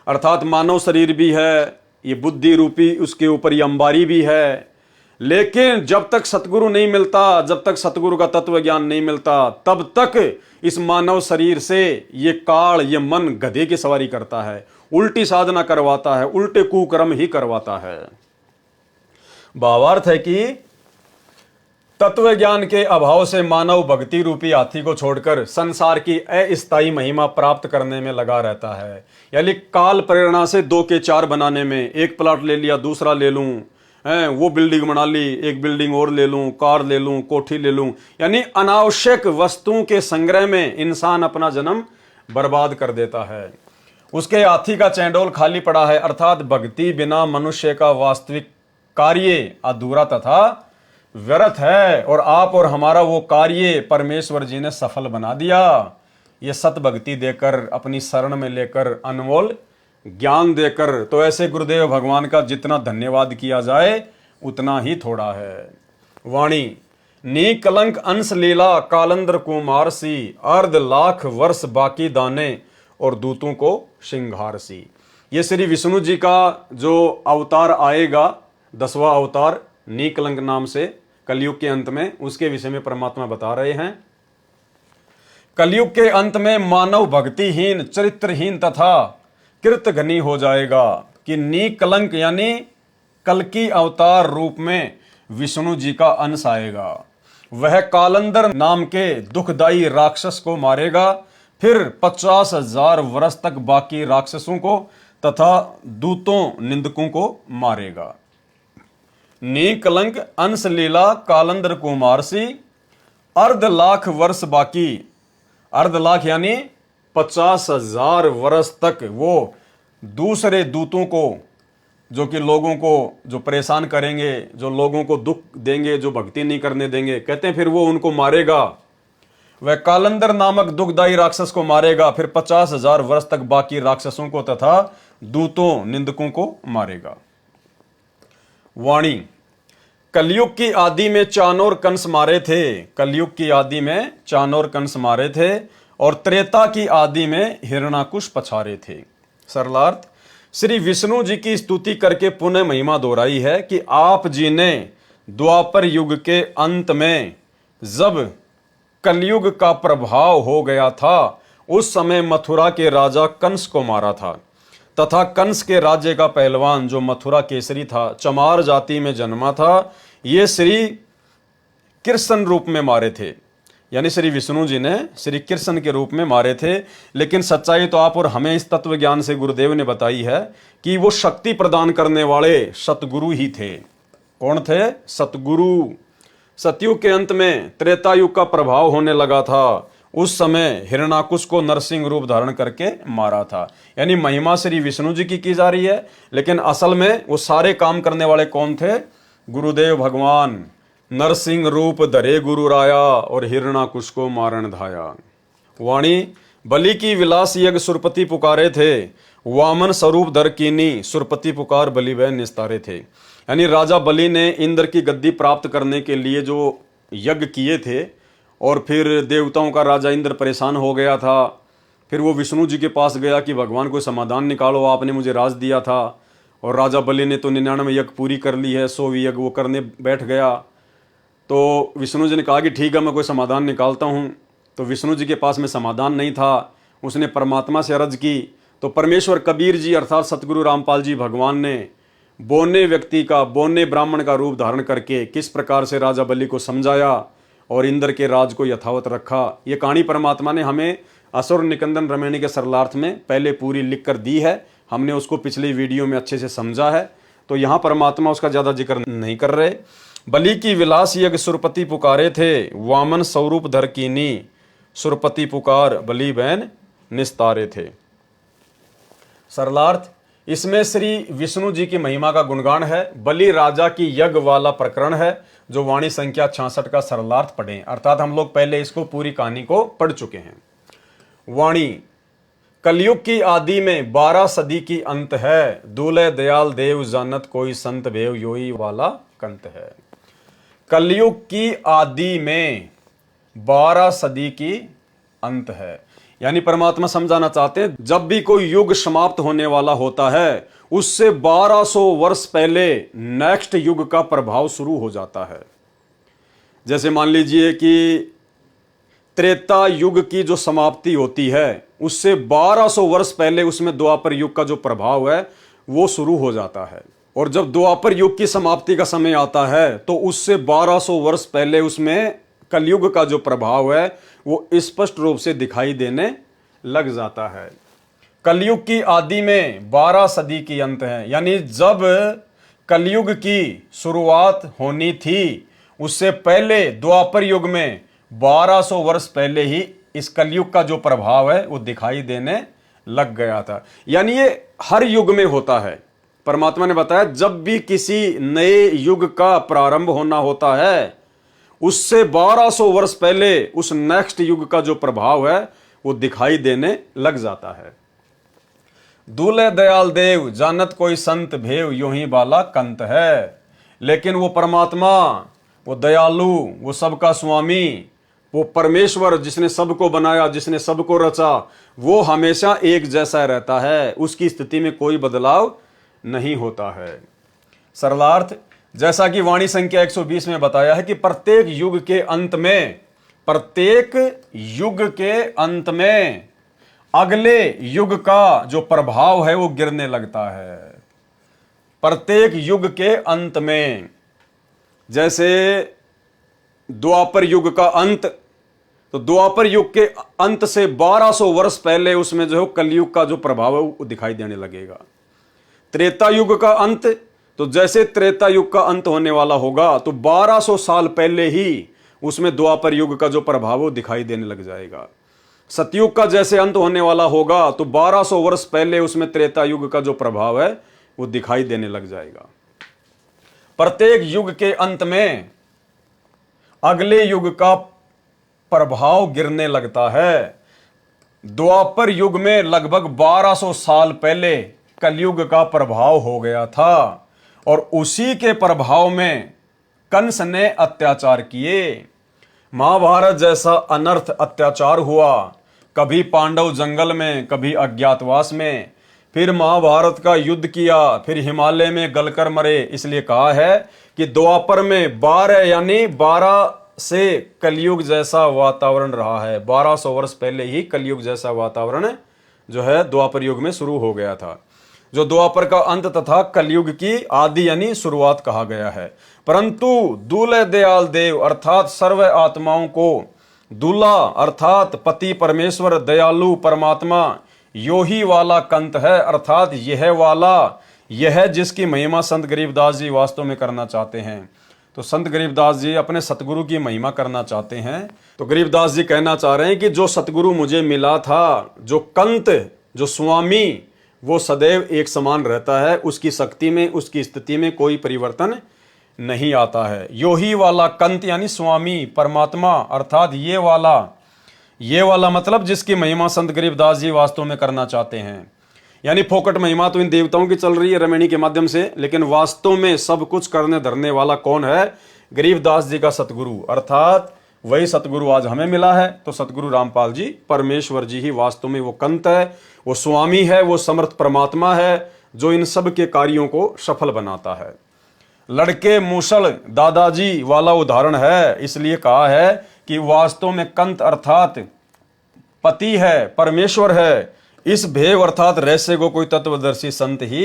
Speaker 1: अर्थात मानव शरीर भी है, ये बुद्धि रूपी उसके ऊपर ये अंबारी भी है, लेकिन जब तक सतगुरु नहीं मिलता, जब तक सतगुरु का तत्व ज्ञान नहीं मिलता, तब तक इस मानव शरीर से ये काल, ये मन गधे की सवारी करता है, उल्टी साधना करवाता है, उल्टे कुकर्म ही करवाता है। भावार्थ है कि तत्व ज्ञान के अभाव से मानव भक्ति रूपी हाथी को छोड़कर संसार की अस्थायी महिमा प्राप्त करने में लगा रहता है। यानी काल प्रेरणा से 2 के 4 बनाने में, एक प्लाट ले लिया दूसरा ले लूं, वो बिल्डिंग बना ली, एक बिल्डिंग और ले लूं, कार ले लूं, कोठी ले लूं, यानी अनावश्यक वस्तुओं के संग्रह में इंसान अपना जन्म बर्बाद कर देता है। उसके हाथी का चैंडोल खाली पड़ा है, अर्थात भक्ति बिना मनुष्य का वास्तविक कार्य अधूरा तथा व्यर्थ है। और आप और हमारा वो कार्य परमेश्वर जी ने सफल बना दिया, ये सत भक्ति देकर, अपनी शरण में लेकर, अनमोल ज्ञान देकर। तो ऐसे गुरुदेव भगवान का जितना धन्यवाद किया जाए उतना ही थोड़ा है। वाणी नी कलंक अंश लीला कालंदर कुमार सी, अर्ध लाख वर्ष बाकी दाने और दूतों को श्रृंगार सी। ये श्री विष्णु जी का जो अवतार आएगा, 10वां अवतार नी कलंक नाम से कलयुग के अंत में, उसके विषय में परमात्मा बता रहे हैं। कलयुग के अंत में मानव भक्तिहीन, चरित्रहीन तथा कृतघ्नी हो जाएगा कि नी कलंक यानी कल की अवतार रूप में विष्णु जी का अंश आएगा। वह कालंदर नाम के दुखदाई राक्षस को मारेगा, फिर 50,000 वर्ष तक बाकी राक्षसों को तथा दूतों निंदकों को मारेगा। नी कलंक अंश लीला कालंदर कुमारसी, अर्ध लाख वर्ष बाकी, अर्ध लाख यानी 50,000 वर्ष तक वो दूसरे दूतों को, जो कि लोगों को जो परेशान करेंगे, जो लोगों को दुख देंगे, जो भक्ति नहीं करने देंगे, कहते हैं फिर वो उनको मारेगा। वह कालंदर नामक दुखदाई राक्षस को मारेगा, फिर 50,000 वर्ष तक बाकी राक्षसों को तथा दूतों निंदकों को मारेगा। वाणी कलयुग की आदि में चाणोर कंस मारे थे, कलयुग की आदि में चाणोर कंस मारे थे, और त्रेता की आदि में हिरणाकुश पछारे थे। सरलार्थ श्री विष्णु जी की स्तुति करके पुनः महिमा दोहराई है कि आप जी ने द्वापर युग के अंत में जब कलयुग का प्रभाव हो गया था, उस समय मथुरा के राजा कंस को मारा था, तथा कंस के राज्य का पहलवान जो मथुरा केसरी था, चमार जाति में जन्मा था, ये श्री कृष्ण रूप में मारे थे। यानी श्री विष्णु जी ने श्री कृष्ण के रूप में मारे थे। लेकिन सच्चाई तो आप और हमें इस तत्व ज्ञान से गुरुदेव ने बताई है कि वो शक्ति प्रदान करने वाले सतगुरु ही थे। कौन थे? सतगुरु। सतयुग के अंत में त्रेता युग का प्रभाव होने लगा था, उस समय हिरणाकुश को नरसिंह रूप धारण करके मारा था। यानी महिमा श्री विष्णु जी की जा रही है, लेकिन असल में वो सारे काम करने वाले कौन थे? गुरुदेव भगवान। नरसिंह रूप धरे गुरु राया और हिरणाकुश को मारण धाया। वाणी बलि की विलास यज्ञ सुरपति पुकारे थे, वामन स्वरूप धर कीनी सुरपति पुकार बलि वह निस्तारे थे। यानी राजा बलि ने इंद्र की गद्दी प्राप्त करने के लिए जो यज्ञ किए थे, और फिर देवताओं का राजा इंद्र परेशान हो गया था। फिर वो विष्णु जी के पास गया कि भगवान कोई समाधान निकालो, आपने मुझे राज दिया था। और राजा बलि ने तो 99 यज्ञ पूरी कर ली है, 100वीं यज्ञ वो करने बैठ गया। तो विष्णु जी ने कहा कि ठीक है, मैं कोई समाधान निकालता हूँ। तो विष्णु जी के पास में समाधान नहीं था, उसने परमात्मा से अर्ज की। तो परमेश्वर कबीर जी अर्थात सतगुरु रामपाल जी भगवान ने बोने व्यक्ति का, बोने ब्राह्मण का रूप धारण करके किस प्रकार से राजा बलि को समझाया और इंद्र के राज को यथावत रखा। ये कहानी परमात्मा ने हमें असुर निकंदन रमैनी के सरलार्थ में पहले पूरी लिख कर दी है। हमने उसको पिछली वीडियो में अच्छे से समझा है, तो यहाँ परमात्मा उसका ज़्यादा जिक्र नहीं कर रहे। बलि की विलास यज्ञ सुरपति पुकारे थे, वामन स्वरूप धर कीनी, सुरपति पुकार बलि बैन निस्तारे थे। सरलार्थ, इसमें श्री विष्णु जी की महिमा का गुणगान है। बलि राजा की यज्ञ वाला प्रकरण है, जो वाणी संख्या 66 का सरलार्थ पढ़ें, अर्थात हम लोग पहले इसको पूरी कहानी को पढ़ चुके हैं। वाणी, कलयुग की आदि में 12 सदी की अंत है, दूल्हे दयाल देव जानत कोई संत भेव योही वाला कंत है। कलयुग की आदि में 12 सदी की अंत है, यानी परमात्मा समझाना चाहते हैं जब भी कोई युग समाप्त होने वाला होता है, उससे 1200 वर्ष पहले नेक्स्ट युग का प्रभाव शुरू हो जाता है। जैसे मान लीजिए कि त्रेता युग की जो समाप्ति होती है, उससे 1200 वर्ष पहले उसमें द्वापर युग का जो प्रभाव है वो शुरू हो जाता है। और जब द्वापर युग की समाप्ति का समय आता है, तो उससे 1200 वर्ष पहले उसमें कलयुग का जो प्रभाव है वो स्पष्ट रूप से दिखाई देने लग जाता है। कलयुग की आदि में 12 सदी की अंत है, यानी जब कलयुग की शुरुआत होनी थी, उससे पहले द्वापर युग में 1200 वर्ष पहले ही इस कलयुग का जो प्रभाव है वो दिखाई देने लग गया था। यानी ये हर युग में होता है। परमात्मा ने बताया जब भी किसी नए युग का प्रारंभ होना होता है, उससे 1200 वर्ष पहले उस नेक्स्ट युग का जो प्रभाव है वो दिखाई देने लग जाता है। दूल्हे दयाल देव जानत कोई संत भेव यूं ही बाला कंत है। लेकिन वो परमात्मा, वो दयालु, वो सबका स्वामी, वो परमेश्वर जिसने सबको बनाया, जिसने सबको रचा, वो हमेशा एक जैसा रहता है, उसकी स्थिति में कोई बदलाव नहीं होता है। सरलार्थ, जैसा कि वाणी संख्या 120 में बताया है कि प्रत्येक युग के अंत में, प्रत्येक युग के अंत में अगले युग का जो प्रभाव है वो गिरने लगता है। प्रत्येक युग के अंत में, जैसे द्वापर युग का अंत, तो द्वापर युग के अंत से 1200 वर्ष पहले उसमें जो है कलयुग का जो प्रभाव है वो दिखाई देने लगेगा। त्रेता युग का अंत, तो जैसे त्रेता युग का अंत होने वाला होगा तो 1200 साल पहले ही उसमें द्वापर युग का जो प्रभाव वो दिखाई देने लग जाएगा। सतयुग का जैसे अंत होने वाला होगा तो 1200 वर्ष पहले उसमें त्रेता युग का जो प्रभाव है वो दिखाई देने लग जाएगा। प्रत्येक युग के अंत में अगले युग का प्रभाव गिरने लगता है। द्वापर युग में लगभग 1200 साल पहले कलयुग का प्रभाव हो गया था और उसी के प्रभाव में कंस ने अत्याचार किए। महाभारत जैसा अनर्थ अत्याचार हुआ, कभी पांडव जंगल में, कभी अज्ञातवास में, फिर महाभारत का युद्ध किया, फिर हिमालय में गलकर मरे। इसलिए कहा है कि द्वापर में 12 यानी 12 से कलयुग जैसा वातावरण रहा है। 1200 वर्ष पहले ही कलयुग जैसा वातावरण जो है द्वापर युग में शुरू हो गया था, जो द्वापर का अंत तथा कलयुग की आदि यानी शुरुआत कहा गया है। परंतु दूल्हे दयाल देव अर्थात सर्व आत्माओं को दूल्हा अर्थात पति परमेश्वर दयालु परमात्मा यो ही वाला कंत है, अर्थात यह वाला, यह जिसकी महिमा संत गरीबदास जी वास्तव में करना चाहते हैं। तो संत गरीबदास जी अपने सतगुरु की महिमा करना चाहते हैं। तो गरीबदास जी कहना चाह रहे हैं कि जो सतगुरु मुझे मिला था, जो कंत, जो स्वामी, वो सदैव एक समान रहता है। उसकी शक्ति में, उसकी स्थिति में कोई परिवर्तन नहीं आता है। यो ही वाला कंत यानी स्वामी परमात्मा, अर्थात ये वाला मतलब जिसकी महिमा संत गरीबदास जी वास्तव में करना चाहते हैं। यानी फोकट महिमा तो इन देवताओं की चल रही है रमणी के माध्यम से, लेकिन वास्तव में सब कुछ करने धरने वाला कौन है? गरीबदास जी का सतगुरु, अर्थात वही सतगुरु आज हमें मिला है। तो सतगुरु रामपाल जी परमेश्वर जी ही वास्तव में वो कंत है, वो स्वामी है, वो समर्थ परमात्मा है जो इन सब के कार्यों को सफल बनाता है। लड़के मूसल दादाजी वाला उदाहरण है, इसलिए कहा है कि वास्तव में कंत अर्थात पति है, परमेश्वर है। इस भेव अर्थात रहस्य को कोई तत्वदर्शी संत ही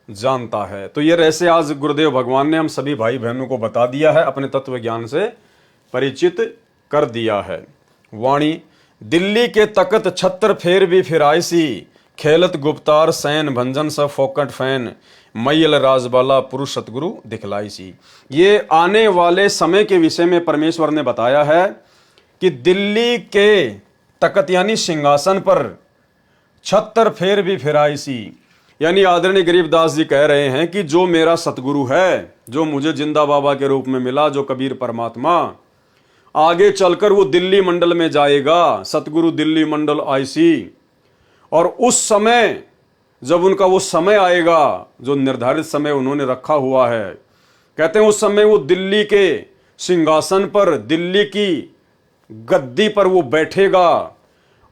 Speaker 1: जानता है। तो ये रहस्य आज गुरुदेव भगवान ने हम सभी भाई बहनों को बता दिया है, अपने तत्व ज्ञान से परिचित कर दिया है। वाणी, दिल्ली के तकत छत्र फेर भी फिराइसी, खेलत गुप्तार सैन भंजन स फोकट फैन, मैयल राजबाला पुरुष सतगुरु दिखलाई सी। ये आने वाले समय के विषय में परमेश्वर ने बताया है कि दिल्ली के तकत यानी सिंहासन पर छत्तर फेर भी फिराई सी, यानी आदरणीय गरीबदास जी कह रहे हैं कि जो मेरा सतगुरु है, जो मुझे जिंदा बाबा के रूप में मिला, जो कबीर परमात्मा, आगे चलकर वो दिल्ली मंडल में जाएगा, सतगुरु दिल्ली मंडल आईसी। और उस समय जब उनका वो समय आएगा जो निर्धारित समय उन्होंने रखा हुआ है, कहते हैं उस समय वो दिल्ली के सिंहासन पर, दिल्ली की गद्दी पर वो बैठेगा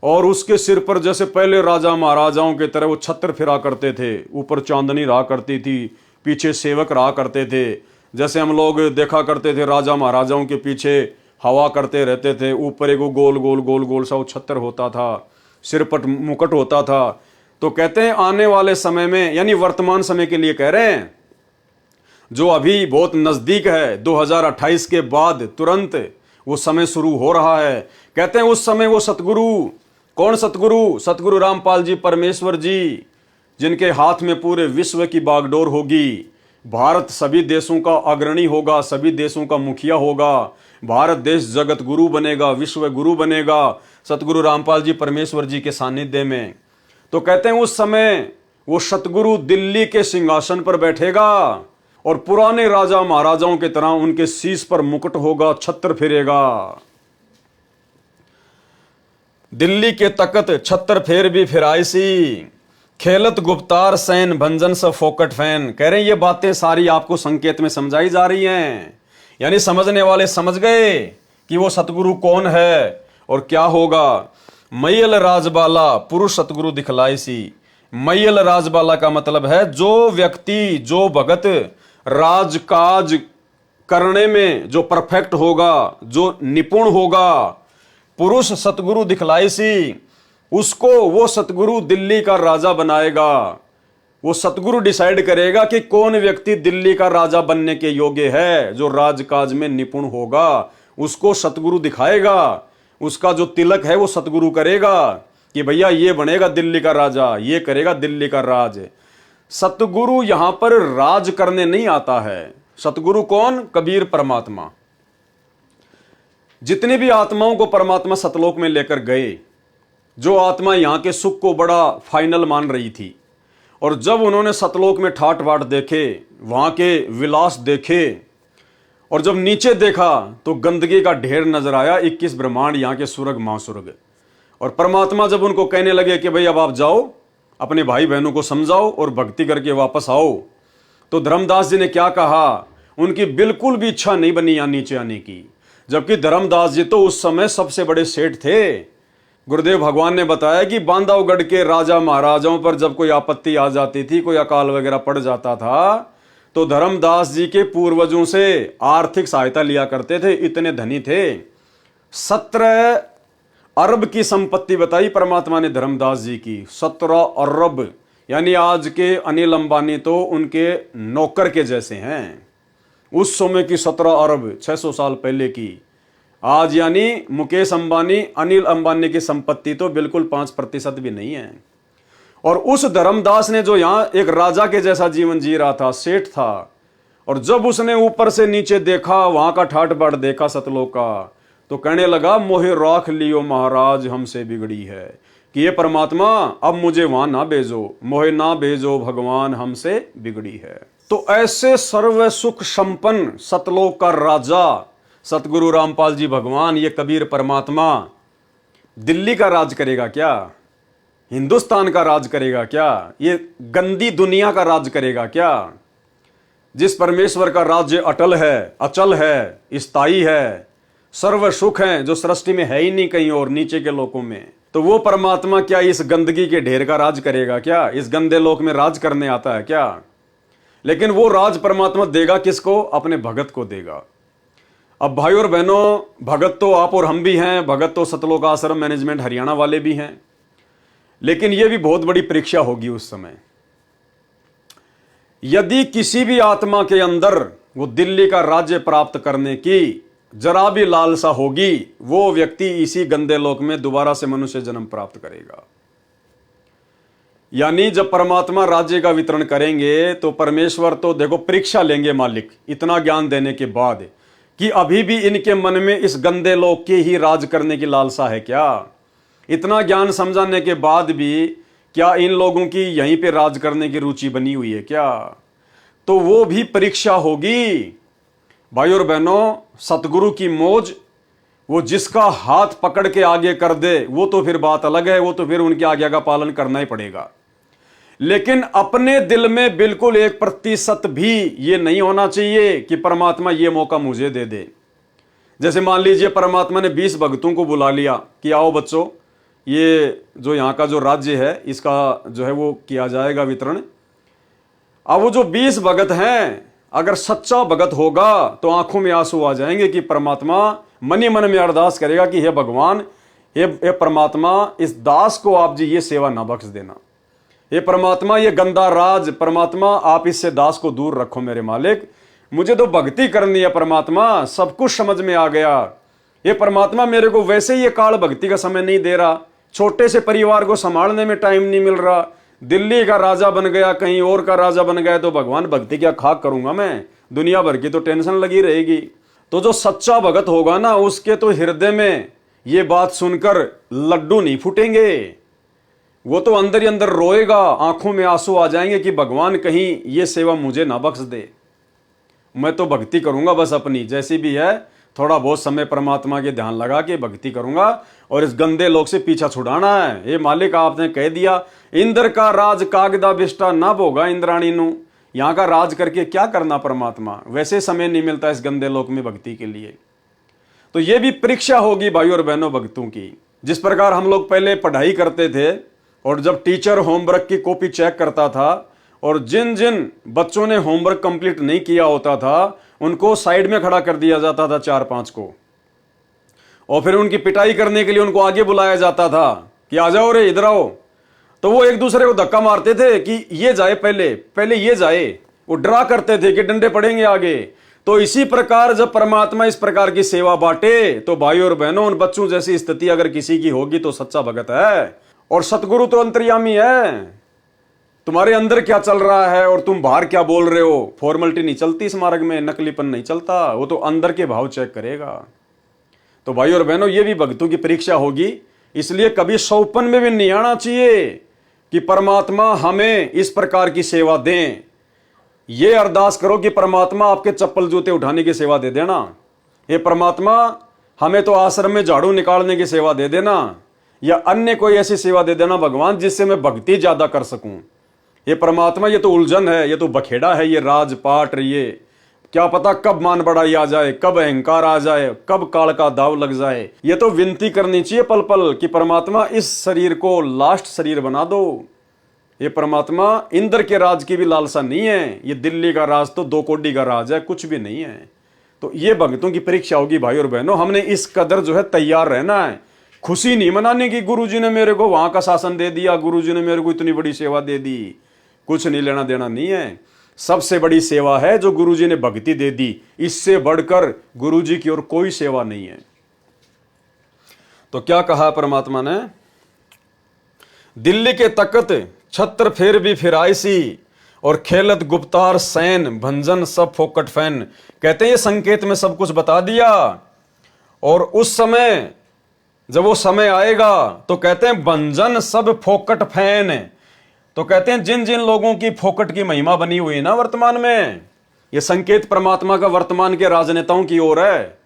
Speaker 1: और उसके सिर पर जैसे पहले राजा महाराजाओं के तरह वो छत्र फिरा करते थे, ऊपर चांदनी रहा करती थी, पीछे सेवक रहा करते थे। जैसे हम लोग देखा करते थे राजा महाराजाओं के पीछे हवा करते रहते थे, ऊपर एक गोल गोल गोल गोल सा वो छत्र होता था, सिर पर मुकुट होता था। तो कहते हैं आने वाले समय में, यानी वर्तमान समय के लिए कह रहे हैं, जो अभी बहुत नजदीक है, 2028 के बाद तुरंत वो समय शुरू हो रहा है। कहते हैं उस समय वो सतगुरु, कौन सतगुरु? सतगुरु रामपाल जी परमेश्वर जी, जिनके हाथ में पूरे विश्व की बागडोर होगी। भारत सभी देशों का अग्रणी होगा, सभी देशों का मुखिया होगा, भारत देश जगत गुरु बनेगा, विश्व गुरु बनेगा सतगुरु रामपाल जी परमेश्वर जी के सानिध्य में। तो कहते हैं उस समय वो सतगुरु दिल्ली के सिंहासन पर बैठेगा और पुराने राजा महाराजाओं की तरह उनके शीश पर मुकुट होगा, छत्र फिरेगा। दिल्ली के तकत छत्र फेर भी फिराइसी, खेलत गुप्तार सैन भंजन स फोकट फैन। कह रहे हैं ये बातें सारी आपको संकेत में समझाई जा रही हैं, यानी समझने वाले समझ गए कि वो सतगुरु कौन है और क्या होगा। मैयल राजबाला पुरुष सतगुरु दिखलाई सी। मैयल राजबाला का मतलब है जो व्यक्ति, जो भगत राजकाज करने में जो परफेक्ट होगा, जो निपुण होगा, पुरुष सतगुरु दिखलाई सी, उसको वो सतगुरु दिल्ली का राजा बनाएगा। वो सतगुरु डिसाइड करेगा कि कौन व्यक्ति दिल्ली का राजा बनने के योग्य है। जो राजकाज में निपुण होगा उसको सतगुरु दिखाएगा, उसका जो तिलक है वो सतगुरु करेगा कि भैया ये बनेगा दिल्ली का राजा, ये करेगा दिल्ली का राज। सतगुरु यहां पर राज करने नहीं आता है। सतगुरु कौन? कबीर परमात्मा। जितनी भी आत्माओं को परमात्मा सतलोक में लेकर गए, जो आत्मा यहां के सुख को बड़ा फाइनल मान रही थी, और जब उन्होंने सतलोक में ठाट बाट देखे, वहां के विलास देखे, और जब नीचे देखा तो गंदगी का ढेर नजर आया, 21 ब्रह्मांड, यहाँ के सुरग महासुरग। और परमात्मा जब उनको कहने लगे कि भाई अब आप जाओ, अपने भाई बहनों को समझाओ और भक्ति करके वापस आओ, तो धर्मदास जी ने क्या कहा? उनकी बिल्कुल भी इच्छा नहीं बनी यहाँ नीचे आने की, जबकि धर्मदास जी तो उस समय सबसे बड़े सेठ थे। गुरुदेव भगवान ने बताया कि बांधवगढ़ के राजा महाराजाओं पर जब कोई आपत्ति आ जाती थी, कोई अकाल वगैरह पड़ जाता था, तो धर्मदास जी के पूर्वजों से आर्थिक सहायता लिया करते थे, इतने धनी थे। 17 अरब की संपत्ति बताई परमात्मा ने धर्मदास जी की, 17 अरब, यानी आज के अनिल अंबानी तो उनके नौकर के जैसे हैं। उस समय की 17 अरब 600 साल पहले की। आज यानी मुकेश अंबानी, अनिल अंबानी की संपत्ति तो बिल्कुल 5% भी नहीं है। और उस धर्मदास ने जो यहाँ एक राजा के जैसा जीवन जी रहा था, सेठ था, और जब उसने ऊपर से नीचे देखा, वहां का ठाट बाट देखा सतलोक का, तो कहने लगा मोहे राख लियो महाराज हमसे बिगड़ी है, कि ये परमात्मा अब मुझे वहां ना भेजो, मोहे ना भेजो भगवान हमसे बिगड़ी है। तो ऐसे सर्व सुख संपन्न सतलोक का राजा सतगुरु रामपाल जी भगवान, ये कबीर परमात्मा दिल्ली का राज करेगा क्या? हिंदुस्तान का राज करेगा क्या? ये गंदी दुनिया का राज करेगा क्या? जिस परमेश्वर का राज्य अटल है, अचल है, स्थायी है, सर्व सुख है, जो सृष्टि में है ही नहीं कहीं और नीचे के लोकों में, तो वो परमात्मा क्या इस गंदगी के ढेर का राज करेगा क्या? इस गंदे लोक में राज करने आता है क्या? लेकिन वो राज परमात्मा देगा किसको? अपने भगत को देगा। अब भाई और बहनों, भगत तो आप और हम भी हैं, भगत तो सतलोक आश्रम मैनेजमेंट हरियाणा वाले भी हैं, लेकिन यह भी बहुत बड़ी परीक्षा होगी उस समय। यदि किसी भी आत्मा के अंदर वो दिल्ली का राज्य प्राप्त करने की जरा भी लालसा होगी, वो व्यक्ति इसी गंदे लोक में दोबारा से मनुष्य जन्म प्राप्त करेगा। यानी जब परमात्मा राज्य का वितरण करेंगे तो परमेश्वर तो देखो परीक्षा लेंगे मालिक, इतना ज्ञान देने के बाद कि अभी भी इनके मन में इस गंदे लोक के ही राज करने की लालसा है क्या? इतना ज्ञान समझाने के बाद भी क्या इन लोगों की यहीं पे राज करने की रुचि बनी हुई है क्या? तो वो भी परीक्षा होगी। भाई और बहनों, सतगुरु की मौज, वो जिसका हाथ पकड़ के आगे कर दे वो तो फिर बात अलग है, वो तो फिर उनकी आज्ञा का पालन करना ही पड़ेगा। लेकिन अपने दिल में बिल्कुल 1% भी ये नहीं होना चाहिए कि परमात्मा ये मौका मुझे दे दे। जैसे मान लीजिए परमात्मा ने 20 भक्तों को बुला लिया कि आओ बच्चों, ये जो यहाँ का जो राज्य है इसका जो है वो किया जाएगा वितरण। अब वो जो 20 भगत हैं, अगर सच्चा भगत होगा तो आंखों में आंसू आ जाएंगे कि परमात्मा मन ही मन में अरदास करेगा कि हे भगवान, हे परमात्मा, इस दास को आप जी ये सेवा ना बख्श देना। हे परमात्मा, ये गंदा राज, परमात्मा आप इससे दास को दूर रखो मेरे मालिक, मुझे तो भक्ति करनी है परमात्मा, सब कुछ समझ में आ गया। ये परमात्मा मेरे को वैसे ही ये काल भक्ति का समय नहीं दे रहा, छोटे से परिवार को संभालने में टाइम नहीं मिल रहा, दिल्ली का राजा बन गया, कहीं और का राजा बन गया, तो भगवान भक्ति क्या खाक करूंगा मैं, दुनिया भर की तो टेंशन लगी रहेगी। तो जो सच्चा भगत होगा ना, उसके तो हृदय में ये बात सुनकर लड्डू नहीं फूटेंगे, वो तो अंदर ही अंदर रोएगा, आंखों में आंसू आ जाएंगे कि भगवान कहीं ये सेवा मुझे ना बख्श दे, मैं तो भक्ति करूंगा बस अपनी जैसी भी है, थोड़ा बहुत समय परमात्मा के ध्यान लगा के भक्ति करूंगा और इस गंदे लोक से पीछा छुड़ाना है। ये मालिक आपने कह दिया इंद्र का राज कागदा बिष्टा ना भोगा इंद्राणी नु, यहाँ का राज करके क्या करना परमात्मा, वैसे समय नहीं मिलता इस गंदे लोक में भक्ति के लिए। तो ये भी परीक्षा होगी भाई और बहनों भक्तों की। जिस प्रकार हम लोग पहले पढ़ाई करते थे और जब टीचर होमवर्क की कॉपी चेक करता था और जिन जिन बच्चों ने होमवर्क कंप्लीट नहीं किया होता था उनको साइड में खड़ा कर दिया जाता था 4-5 को, और फिर उनकी पिटाई करने के लिए उनको आगे बुलाया जाता था कि आ जाओ रे इधर आओ। तो वो एक दूसरे को धक्का मारते थे कि ये जाए पहले ये जाए, वो डरा करते थे कि डंडे पड़ेंगे आगे। तो इसी प्रकार जब परमात्मा इस प्रकार की सेवा बांटे तो भाई और बहनों, उन बच्चों जैसी स्थिति अगर किसी की होगी तो सच्चा भगत है। और सतगुरु तो अंतर्यामी है, तुम्हारे अंदर क्या चल रहा है और तुम बाहर क्या बोल रहे हो, फॉर्मेलिटी नहीं चलती इस मार्ग में, नकलीपन नहीं चलता, वो तो अंदर के भाव चेक करेगा। तो भाई और बहनों, ये भी भक्तों की परीक्षा होगी, इसलिए कभी सौपन में भी नहीं आना चाहिए कि परमात्मा हमें इस प्रकार की सेवा दें। ये अरदास करो कि परमात्मा आपके चप्पल जूते उठाने की सेवा दे देना, ये परमात्मा हमें तो आश्रम में झाड़ू निकालने की सेवा दे देना, या अन्य कोई ऐसी सेवा दे देना भगवान जिससे मैं भक्ति ज्यादा कर सकूं। ये परमात्मा, ये तो उलझन है, ये तो बखेड़ा है, ये राजपाट, ये क्या पता कब मान बढ़ाई आ जाए, कब अहंकार आ जाए, कब काल का दाव लग जाए। ये तो विनती करनी चाहिए पल पल कि परमात्मा इस शरीर को लास्ट शरीर बना दो। ये परमात्मा इंद्र के राज की भी लालसा नहीं है, ये दिल्ली का राज तो 2 कोड़ी का राज है, कुछ भी नहीं है। तो ये भक्तों की परीक्षा होगी भाई और बहनों, हमने इस कदर जो है तैयार रहना है। खुशी नहीं मनाने की गुरुजी ने मेरे को वहां का शासन दे दिया, गुरुजी ने मेरे को इतनी बड़ी सेवा दे दी, कुछ नहीं लेना देना नहीं है। सबसे बड़ी सेवा है जो गुरुजी ने भक्ति दे दी, इससे बढ़कर गुरुजी की और कोई सेवा नहीं है। तो क्या कहा परमात्मा ने, दिल्ली के तकत छत्र फेर भी फिराइसी और खेलत गुप्तार सैन भंजन सब फोकट फैन। कहते हैं ये संकेत में सब कुछ बता दिया, और उस समय जब वो समय आएगा तो कहते हैं भंजन सब फोकट फैन। तो कहते हैं जिन जिन लोगों की फोकट की महिमा बनी हुई है ना वर्तमान में, ये संकेत परमात्मा का वर्तमान के राजनेताओं की ओर है।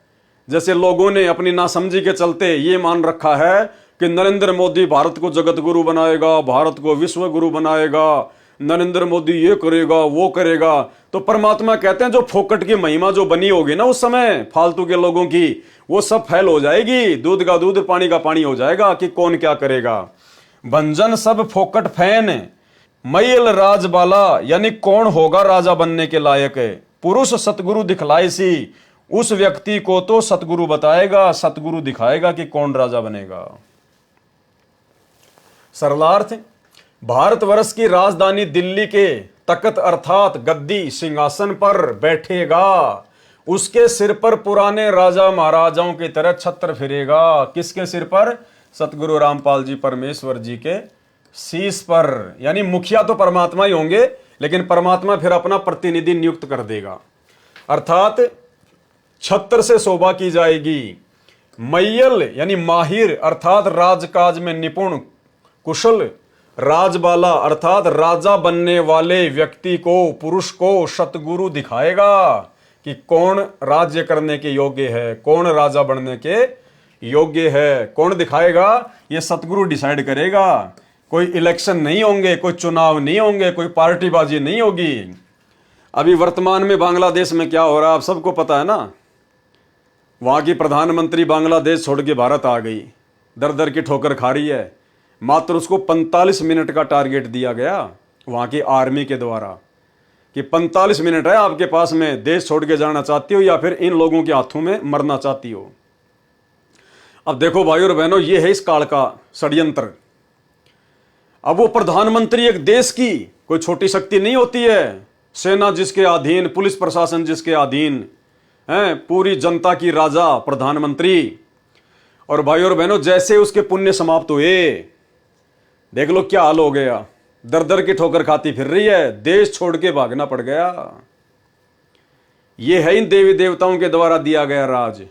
Speaker 1: जैसे लोगों ने अपनी नासमझी के चलते ये मान रखा है कि नरेंद्र मोदी भारत को जगत गुरु बनाएगा, भारत को विश्व गुरु बनाएगा, नरेंद्र मोदी ये करेगा वो करेगा। तो परमात्मा कहते हैं जो फोकट की महिमा जो बनी होगी ना उस समय फालतू के लोगों की, वो सब फैल हो जाएगी, दूध का दूध पानी का पानी हो जाएगा कि कौन क्या करेगा। भंजन सब फोकट फैन, मैल राजबाला, यानी कौन होगा राजा बनने के लायक। पुरुष सतगुरु दिखलाए सी, उस व्यक्ति को तो सतगुरु बताएगा, सतगुरु दिखाएगा कि कौन राजा बनेगा। सरलार्थ, भारतवर्ष की राजधानी दिल्ली के तख्त अर्थात गद्दी सिंहासन पर बैठेगा, उसके सिर पर पुराने राजा महाराजाओं की तरह छत्र फिरेगा। किसके सिर पर? सतगुरु रामपाल जी परमेश्वर जी के शीश पर। यानी मुखिया तो परमात्मा ही होंगे, लेकिन परमात्मा फिर अपना प्रतिनिधि नियुक्त कर देगा, अर्थात छत्र से शोभा की जाएगी। मैयल यानी माहिर अर्थात राजकाज में निपुण कुशल, राजबाला अर्थात राजा बनने वाले व्यक्ति को, पुरुष को सतगुरु दिखाएगा कि कौन राज्य करने के योग्य है, कौन राजा बनने के योग्य है। कौन दिखाएगा? ये सतगुरु डिसाइड करेगा। कोई इलेक्शन नहीं होंगे, कोई चुनाव नहीं होंगे, कोई पार्टीबाजी नहीं होगी। अभी वर्तमान में बांग्लादेश में क्या हो रहा है आप सबको पता है ना। वहां की प्रधानमंत्री बांग्लादेश छोड़ के भारत आ गई, दर दर की ठोकर खा रही है। मात्र उसको 45 मिनट का टारगेट दिया गया वहां की आर्मी के द्वारा कि 45 मिनट है आपके पास में, देश छोड़ के जाना चाहती हो या फिर इन लोगों के हाथों में मरना चाहती हो। अब देखो भाई और बहनों, ये है इस काल का षड्यंत्र। अब वो प्रधानमंत्री एक देश की कोई छोटी शक्ति नहीं होती है, सेना जिसके अधीन, पुलिस प्रशासन जिसके अधीन है, पूरी जनता की राजा प्रधानमंत्री। और भाई और बहनों, जैसे उसके पुण्य समाप्त हुए, देख लो क्या हाल हो गया। दर दर की ठोकर खाती फिर रही है, देश छोड़ के भागना पड़ गया। यह है इन देवी देवताओं के द्वारा दिया गया राज,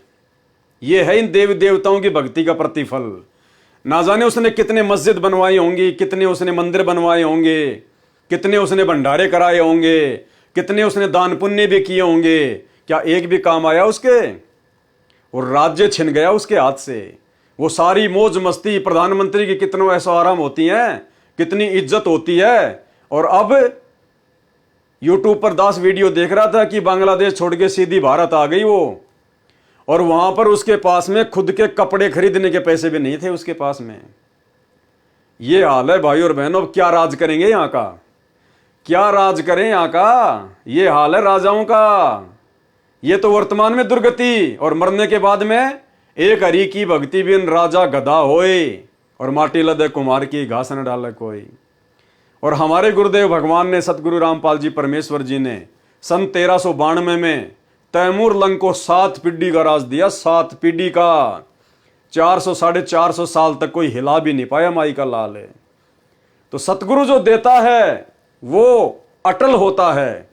Speaker 1: यह है इन देवी देवताओं की भक्ति का प्रतिफल। ना जाने उसने कितने मस्जिद बनवाई होंगी, कितने उसने मंदिर बनवाए होंगे, कितने उसने भंडारे कराए होंगे, कितने उसने दान पुण्य भी किए होंगे। क्या एक भी काम आया उसके? और राज्य छिन गया उसके हाथ से। वो सारी मौज मस्ती प्रधानमंत्री की कितनों ऐसा आराम होती हैं, कितनी इज्जत होती है। और अब यूट्यूब पर 10 वीडियो देख रहा था कि बांग्लादेश छोड़ के सीधी भारत आ गई वो, और वहां पर उसके पास में खुद के कपड़े खरीदने के पैसे भी नहीं थे उसके पास में। ये हाल है भाई और बहनों। क्या राज करेंगे यहां का? क्या राज करें यहां का? ये हाल है राजाओं का। ये तो वर्तमान में दुर्गति, और मरने के बाद में एक हरि की भक्ति बिन राजा गधा होए, और माटी लदे कुमार की घास न डाले कोई। और हमारे गुरुदेव भगवान ने, सतगुरु रामपाल जी परमेश्वर जी ने सन 1392 में तैमूर लंग को 7 पीढ़ी का राज दिया। 7 पीढ़ी का, 400 साढ़े 400 साल तक कोई हिला भी नहीं पाया, माई का लाल है। तो सतगुरु जो देता है वो अटल होता है,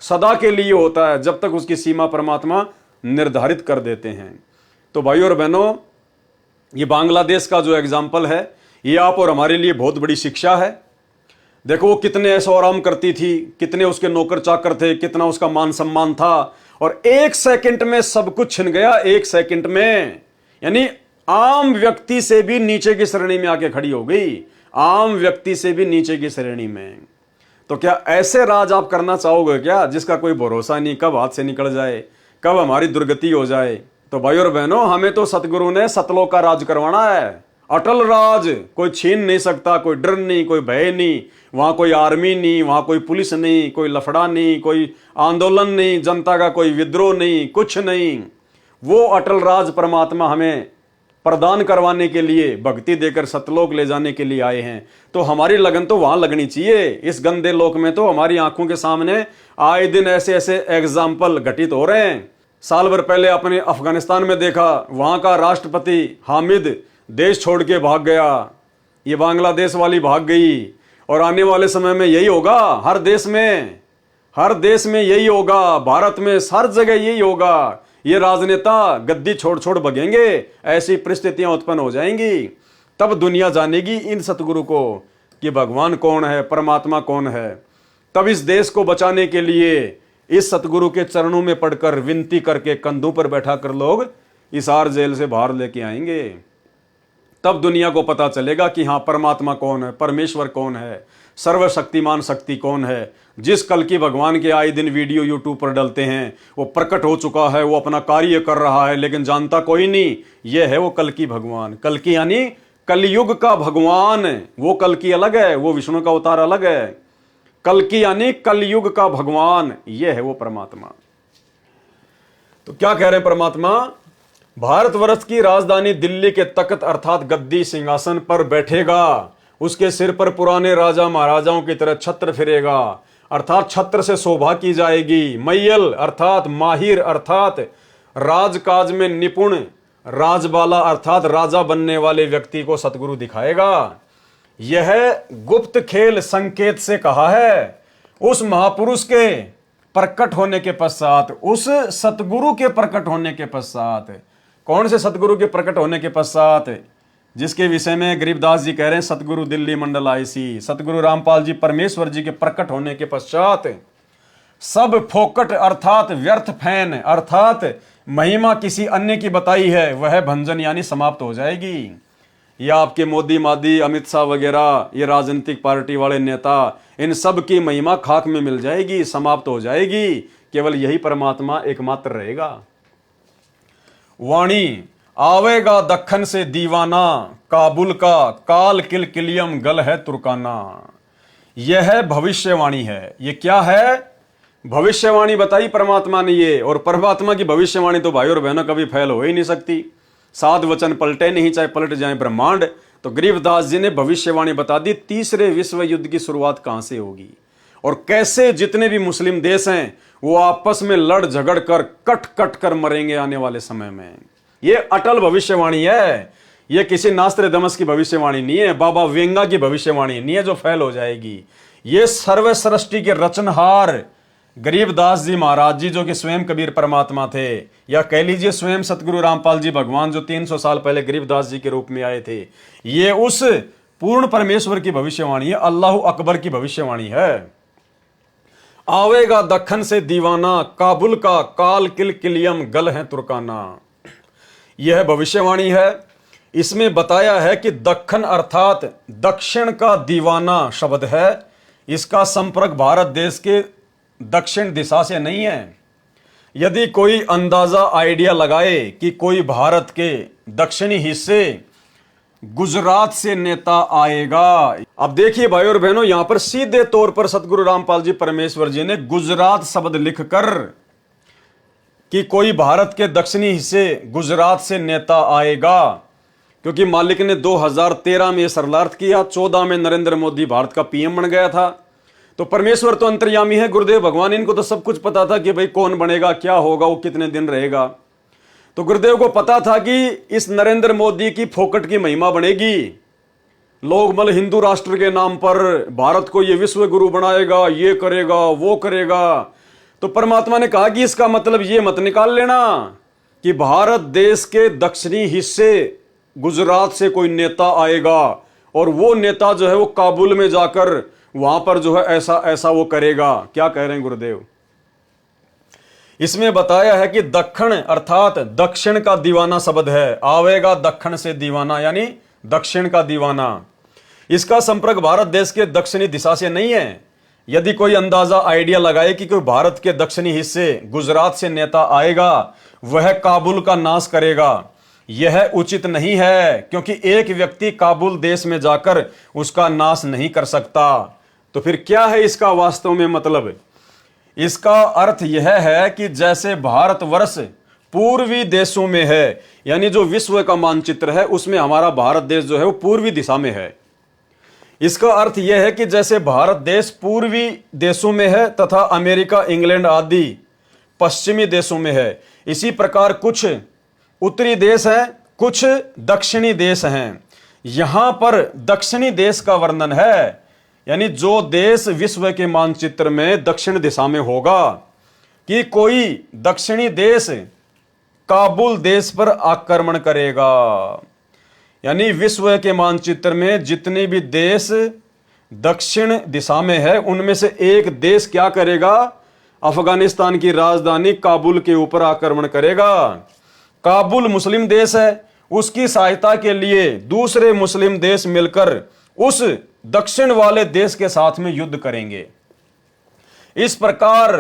Speaker 1: सदा के लिए होता है, जब तक उसकी सीमा परमात्मा निर्धारित कर देते हैं। तो भाई और बहनों, ये बांग्लादेश का जो एग्जाम्पल है, ये आप और हमारे लिए बहुत बड़ी शिक्षा है। देखो वो कितने ऐशो आराम करती थी, कितने उसके नौकर चाकर थे, कितना उसका मान सम्मान था, और 1 सेकंड में सब कुछ छिन गया। 1 सेकंड में, यानी आम व्यक्ति से भी नीचे की श्रेणी में आके खड़ी हो गई, आम व्यक्ति से भी नीचे की श्रेणी में। तो क्या ऐसे राज आप करना चाहोगे क्या, जिसका कोई भरोसा नहीं, कब हाथ से निकल जाए, कब हमारी दुर्गति हो जाए? तो भाई और बहनों, हमें तो सतगुरु ने सतलोक का राज करवाना है, अटल राज। कोई छीन नहीं सकता, कोई डर नहीं, कोई भय नहीं, वहां कोई आर्मी नहीं, वहां कोई पुलिस नहीं, कोई लफड़ा नहीं, कोई आंदोलन नहीं, जनता का कोई विद्रोह नहीं, कुछ नहीं। वो अटल राज परमात्मा हमें प्रदान करवाने के लिए, भक्ति देकर सतलोक ले जाने के लिए आए हैं। तो हमारी लगन तो वहां लगनी चाहिए। इस गंदे लोक में तो हमारी आंखों के सामने आए दिन ऐसे ऐसे एग्जाम्पल घटित हो रहे हैं। साल भर पहले अपने अफगानिस्तान में देखा, वहां का राष्ट्रपति हामिद देश छोड़ के भाग गया, ये बांग्लादेश वाली भाग गई। और आने वाले समय में यही होगा, हर देश में यही होगा, भारत में हर जगह यही होगा। ये राजनेता गद्दी छोड़ छोड़ भगेंगे, ऐसी परिस्थितियां उत्पन्न हो जाएंगी। तब दुनिया जानेगी इन सतगुरु को कि भगवान कौन है, परमात्मा कौन है। तब इस देश को बचाने के लिए इस सतगुरु के चरणों में पड़कर, विनती करके, कंधों पर बैठा कर लोग इस हार जेल से बाहर लेके आएंगे। तब दुनिया को पता चलेगा कि हाँ, परमात्मा कौन है, परमेश्वर कौन है, सर्वशक्तिमान शक्ति कौन है। जिस कल की भगवान के आए दिन वीडियो यूट्यूब पर डलते हैं, वो प्रकट हो चुका है, वो अपना कार्य कर रहा है, लेकिन जानता कोई नहीं। ये है वो कल की भगवान। कल की यानी कलयुग का भगवान। वो कल की अलग है, वो विष्णु का अवतार अलग है। कल की यानी कलयुग का भगवान, ये है वो परमात्मा। तो क्या कह रहे हैं परमात्मा? भारतवर्ष की राजधानी दिल्ली के तख्त अर्थात गद्दी सिंहासन पर बैठेगा। उसके सिर पर पुराने राजा महाराजाओं की तरह छत्र फिरेगा, अर्थात छत्र से शोभा की जाएगी। मैयल अर्थात माहिर अर्थात राजकाज में निपुण, राजबाला अर्थात राजा बनने वाले व्यक्ति को सतगुरु दिखाएगा। यह गुप्त खेल संकेत से कहा है। उस महापुरुष के प्रकट होने के पश्चात, उस सतगुरु के प्रकट होने के पश्चात, कौन से सतगुरु के प्रकट होने के पश्चात? जिसके विषय में गरीबदास जी कह रहे हैं सतगुरु दिल्ली मंडल आईसी, सतगुरु रामपाल जी परमेश्वर जी के प्रकट होने के पश्चात सब फोकट अर्थात व्यर्थ फैन अर्थात महिमा किसी अन्य की बताई है, वह भंजन यानी समाप्त हो जाएगी। यह आपके मोदी मादी अमित शाह वगैरह ये राजनीतिक पार्टी वाले नेता, इन सब की महिमा खाक में मिल जाएगी, समाप्त हो जाएगी। केवल यही परमात्मा एकमात्र रहेगा। वाणी आवेगा दक्खन से दीवाना, काबुल का काल किलकिलियम गल है तुर्काना। यह भविष्यवाणी है। ये क्या है? भविष्यवाणी बताई परमात्मा ने ये। और परमात्मा की भविष्यवाणी तो भाई और बहनों कभी फैल हो ही नहीं सकती। सात वचन पलटे नहीं, चाहे पलट जाए ब्रह्मांड। तो गरीबदास जी ने भविष्यवाणी बता दी तीसरे विश्व युद्ध की शुरुआत कहां से होगी और कैसे जितने भी मुस्लिम देश हैं वो आपस में लड़ झगड़ कर कट कट कर मरेंगे आने वाले समय में। ये अटल भविष्यवाणी है। ये किसी नास्ट्रेडमस की भविष्यवाणी नहीं है, बाबा वेंगा की भविष्यवाणी नहीं है जो फैल हो जाएगी। ये सर्व सृष्टि के रचनहार गरीबदास जी महाराज जी, जो कि स्वयं कबीर परमात्मा थे, या कह लीजिए स्वयं सतगुरु रामपाल जी भगवान, जो 300 साल पहले गरीबदास जी के रूप में आए थे, ये उस पूर्ण परमेश्वर की भविष्यवाणी है, अल्लाह अकबर की भविष्यवाणी है। आवेगा दक्खन से दीवाना, काबुल का काल किलकिलियम गल है तुर्काना। यह भविष्यवाणी है। इसमें बताया है कि दक्खन अर्थात दक्षिण का दीवाना शब्द है। इसका संपर्क भारत देश के दक्षिण दिशा से नहीं है। यदि कोई अंदाजा आइडिया लगाए कि कोई भारत के दक्षिणी हिस्से गुजरात से नेता आएगा। अब देखिए भाई और बहनों, यहां पर सीधे तौर पर सतगुरु रामपाल जी परमेश्वर जी ने गुजरात शब्द लिखकर कि कोई भारत के दक्षिणी हिस्से गुजरात से नेता आएगा, क्योंकि मालिक ने 2013 में यह शरणार्थ किया, 14 में नरेंद्र मोदी भारत का पीएम बन गया था। तो परमेश्वर तो अंतर्यामी है, गुरुदेव भगवान, इनको तो सब कुछ पता था कि भाई कौन बनेगा, क्या होगा, वो कितने दिन रहेगा। तो गुरुदेव को पता था कि इस नरेंद्र मोदी की फोकट की महिमा बनेगी। लोग मतलब हिंदू राष्ट्र के नाम पर भारत को ये विश्व गुरु बनाएगा, ये करेगा, वो करेगा। तो परमात्मा ने कहा कि इसका मतलब ये मत निकाल लेना कि भारत देश के दक्षिणी हिस्से गुजरात से कोई नेता आएगा और वो नेता जो है वो काबुल में जाकर वहां पर जो है ऐसा ऐसा वो करेगा। क्या कह रहे हैं गुरुदेव? इसमें बताया है कि दक्षिण अर्थात दक्षिण का दीवाना शब्द है। आवेगा दक्षिण से दीवाना यानी दक्षिण का दीवाना। इसका संपर्क भारत देश के दक्षिणी दिशा से नहीं है। यदि कोई अंदाजा आइडिया लगाए कि कोई भारत के दक्षिणी हिस्से गुजरात से नेता आएगा, वह काबुल का नाश करेगा, यह उचित नहीं है, क्योंकि एक व्यक्ति काबुल देश में जाकर उसका नाश नहीं कर सकता। तो फिर क्या है इसका वास्तव में मतलब? इसका अर्थ यह है कि जैसे भारतवर्ष पूर्वी देशों में है, यानी जो विश्व का मानचित्र है उसमें हमारा भारत देश जो है वो पूर्वी दिशा में है। इसका अर्थ यह है कि जैसे भारत देश पूर्वी देशों में है तथा अमेरिका, इंग्लैंड आदि पश्चिमी देशों में है, इसी प्रकार कुछ उत्तरी देश हैं, कुछ दक्षिणी देश हैं। यहां पर दक्षिणी देश का वर्णन है, यानी जो देश विश्व के मानचित्र में दक्षिण दिशा में होगा, कि कोई दक्षिणी देश काबुल देश पर आक्रमण करेगा। यानी विश्व के मानचित्र में जितने भी देश दक्षिण दिशा में है उनमें से एक देश क्या करेगा? अफगानिस्तान की राजधानी काबुल के ऊपर आक्रमण करेगा। काबुल मुस्लिम देश है, उसकी सहायता के लिए दूसरे मुस्लिम देश मिलकर उस दक्षिण वाले देश के साथ में युद्ध करेंगे। इस प्रकार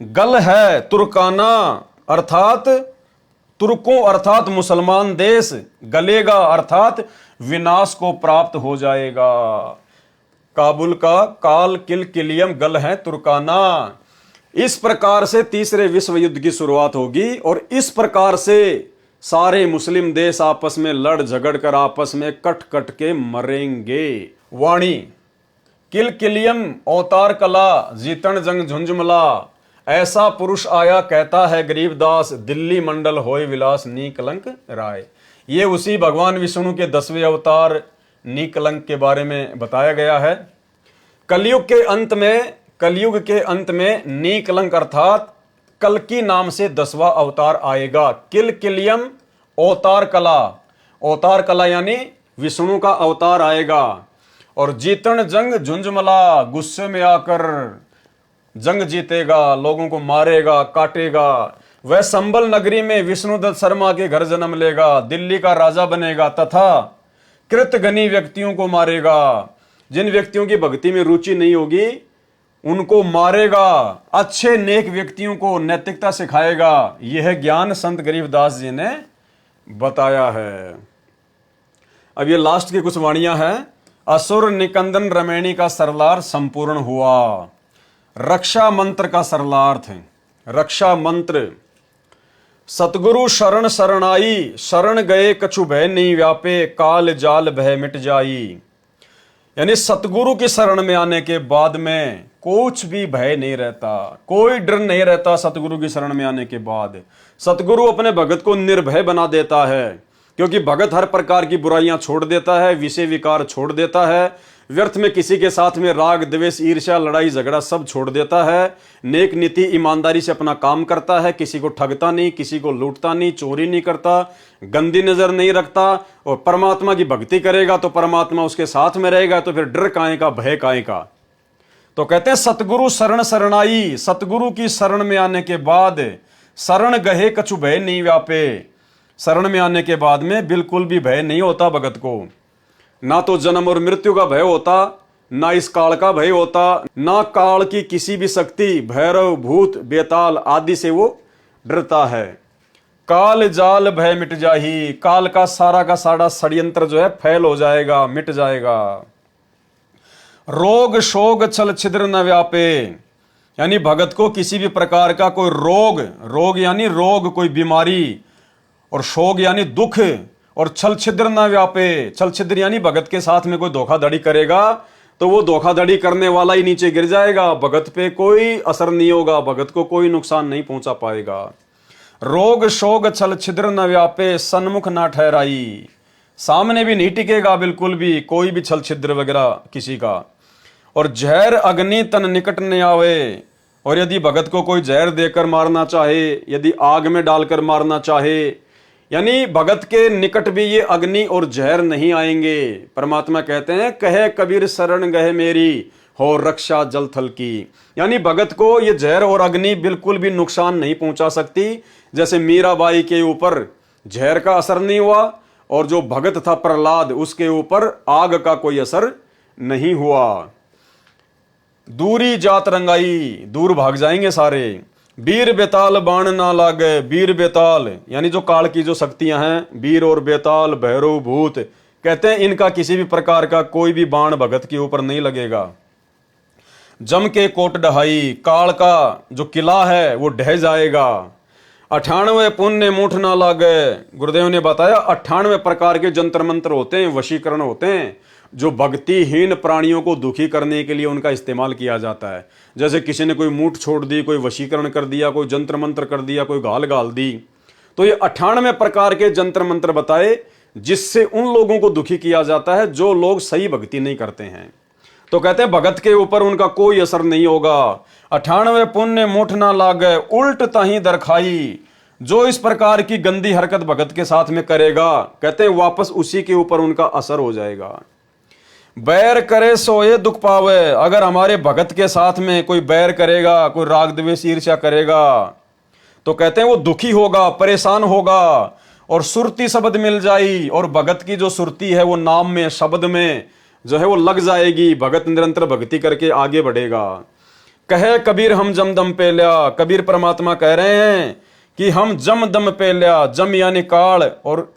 Speaker 1: गल है तुर्काना अर्थात तुर्कों अर्थात मुसलमान देश गलेगा अर्थात विनाश को प्राप्त हो जाएगा। काबुल का काल किल किलियम गल है तुर्काना। इस प्रकार से तीसरे विश्व युद्ध की शुरुआत होगी और इस प्रकार से सारे मुस्लिम देश आपस में लड़ झगड़ कर आपस में कट कट के मरेंगे। वाणी किल किलियम अवतार कला जीतन जंग झुंझुमला, ऐसा पुरुष आया कहता है गरीबदास, दिल्ली मंडल होय विलास नी कलंक राय। ये उसी भगवान विष्णु के 10वें अवतार नी कलंक के बारे में बताया गया है। कलयुग के अंत में नी कलंक अर्थात कल्कि नाम से 10वां अवतार आएगा। किल किलियम अवतार कला यानी विष्णु का अवतार आएगा। और जीतन जंग झुंझुमला, गुस्से में आकर जंग जीतेगा, लोगों को मारेगा काटेगा। वह संबल नगरी में विष्णुदत्त शर्मा के घर जन्म लेगा, दिल्ली का राजा बनेगा तथा कृतघ्नी व्यक्तियों को मारेगा। जिन व्यक्तियों की भक्ति में रुचि नहीं होगी उनको मारेगा, अच्छे नेक व्यक्तियों को नैतिकता सिखाएगा। यह ज्ञान संत गरीबदास जी ने बताया है। अब ये लास्ट की कुछ वाणियां हैं। असुर निकंदन रमैणी का सरलार संपूर्ण हुआ। रक्षा मंत्र का सरलार्थ है। रक्षा मंत्र सतगुरु शरण शरणाई, शरण गए कछु भय नहीं व्यापे, काल जाल भय मिट जाई। यानी सतगुरु की शरण में आने के बाद में कुछ भी भय नहीं रहता, कोई डर नहीं रहता। सतगुरु की शरण में आने के बाद सतगुरु अपने भगत को निर्भय बना देता है, क्योंकि भगत हर प्रकार की बुराइयां छोड़ देता है, विषय विकार छोड़ देता है, व्यर्थ में किसी के साथ में राग द्वेष ईर्ष्या लड़ाई झगड़ा सब छोड़ देता है। नेक नीति ईमानदारी से अपना काम करता है, किसी को ठगता नहीं, किसी को लूटता नहीं, चोरी नहीं करता, गंदी नजर नहीं रखता। और परमात्मा की भक्ति करेगा तो परमात्मा उसके साथ में रहेगा, तो फिर डर काहे का, भय काहे का। तो कहते हैं सतगुरु शरण शरणाई, सतगुरु की शरण में आने के बाद शरण गहे कछु भय नहीं व्यापे। शरण में आने के बाद में बिल्कुल भी भय नहीं होता भगत को। ना तो जन्म और मृत्यु का भय होता, ना इस काल का भय होता, ना काल की किसी भी शक्ति भैरव भूत बेताल आदि से वो डरता है। काल जाल भय मिट जाही, काल का सारा षड्यंत्र जो है फैल हो जाएगा, मिट जाएगा। रोग शोग छल छिद्र न व्यापे, यानी भगत को किसी भी प्रकार का कोई रोग यानी रोग, कोई बीमारी, और शोग यानी दुख, और छल छिद्र न व्यापे। छल छिद्र यानी भगत के साथ में कोई धोखाधड़ी करेगा तो वो धोखाधड़ी करने वाला ही नीचे गिर जाएगा, भगत पे कोई असर नहीं होगा, भगत को कोई नुकसान नहीं पहुंचा पाएगा। रोग शोग छल छिद्र न व्यापे, सन्मुख ना ठहराई, सामने भी नहीं टिकेगा बिल्कुल भी कोई भी छल छिद्र वगैरह किसी का। और जहर अग्नि तन निकट न आवे, और यदि भगत को कोई जहर देकर मारना चाहे, यदि आग में डालकर मारना चाहे, यानी भगत के निकट भी ये अग्नि और जहर नहीं आएंगे। परमात्मा कहते हैं कहे कबीर शरण गए मेरी, हो रक्षा जल थल की। यानी भगत को ये जहर और अग्नि बिल्कुल भी नुकसान नहीं पहुंचा सकती। जैसे मीराबाई के ऊपर जहर का असर नहीं हुआ और जो भगत था प्रहलाद उसके ऊपर आग का कोई असर नहीं हुआ। दूरी जात रंगाई, दूर भाग जाएंगे सारे। वीर बेताल बाण ना लागे, वीर बेताल यानी जो काल की जो शक्तियां हैं, वीर और बेताल भैरव भूत, कहते हैं इनका किसी भी प्रकार का कोई भी बाण भगत के ऊपर नहीं लगेगा। जम के कोट ढहाई, काल का जो किला है वो ढह जाएगा। 98 पुण्य मूठ ना लागे, गुरुदेव ने बताया 98 प्रकार के जंत्र मंत्र होते हैं, वशीकरण होते हैं, जो भक्तिहीन प्राणियों को दुखी करने के लिए उनका इस्तेमाल किया जाता है। जैसे किसी ने कोई मूठ छोड़ दी, कोई वशीकरण कर दिया, कोई जंत्र मंत्र कर दिया, कोई गाल गाल दी, तो ये 98 प्रकार के जंत्र मंत्र बताए जिससे उन लोगों को दुखी किया जाता है जो लोग सही भक्ति नहीं करते हैं। तो कहते हैं भगत के ऊपर उनका कोई असर नहीं होगा। 98 पुण्य मूठ ना लागे, उल्ट ताही दरखाई, जो इस प्रकार की गंदी हरकत भगत के साथ में करेगा, कहते हैं वापस उसी के ऊपर उनका असर हो जाएगा। बैर करे सोए दुख पावे, अगर हमारे भगत के साथ में कोई बैर करेगा, कोई राग द्वेष ईर्ष्या करेगा, तो कहते हैं वो दुखी होगा, परेशान होगा, और सुरती शब्द मिल जाई, और भगत की जो सुरती है वो नाम में, शब्द में जो है वो लग जाएगी। भगत निरंतर भक्ति करके आगे बढ़ेगा। कहे कबीर हम जम दम पे लिया, कबीर परमात्मा कह रहे हैं कि हम जम दम पे लिया। जम यानी काल, और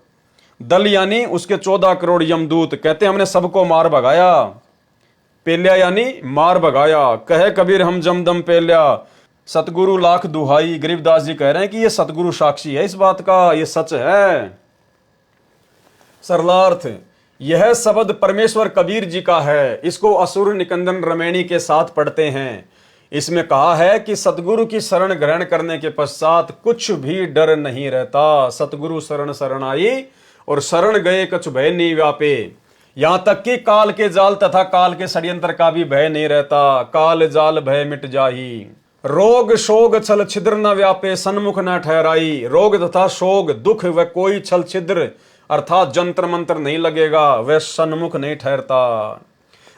Speaker 1: दल यानी उसके 14 करोड़ यमदूत। कहते हमने सबको मार भगाया। पेल्या यानी मार भगाया। कहे कबीर हम जम दम पेल्या, सतगुरु लाख दुहाई। गरीबदास जी कह रहे हैं कि ये सतगुरु साक्षी है इस बात का, ये सच है। सरलार्थ, यह शब्द परमेश्वर कबीर जी का है। इसको असुर निकंदन रमैणी के साथ पढ़ते हैं। इसमें कहा है कि सतगुरु की शरण ग्रहण करने के पश्चात कुछ भी डर नहीं रहता। सतगुरु शरण शरण आई, और शरण गए कछु भय नहीं व्यापे। यहां तक कि काल के जाल तथा काल के षड्यंत्र का भी भय नहीं रहता। काल जाल भय मिट जाही, रोग शोग छल छिद्र न व्यापे, सन्मुख न ठहराई। रोग तथा शोग, दुख व कोई छल छिद्र अर्थात जंत्र मंत्र नहीं लगेगा, वह सन्मुख नहीं ठहरता।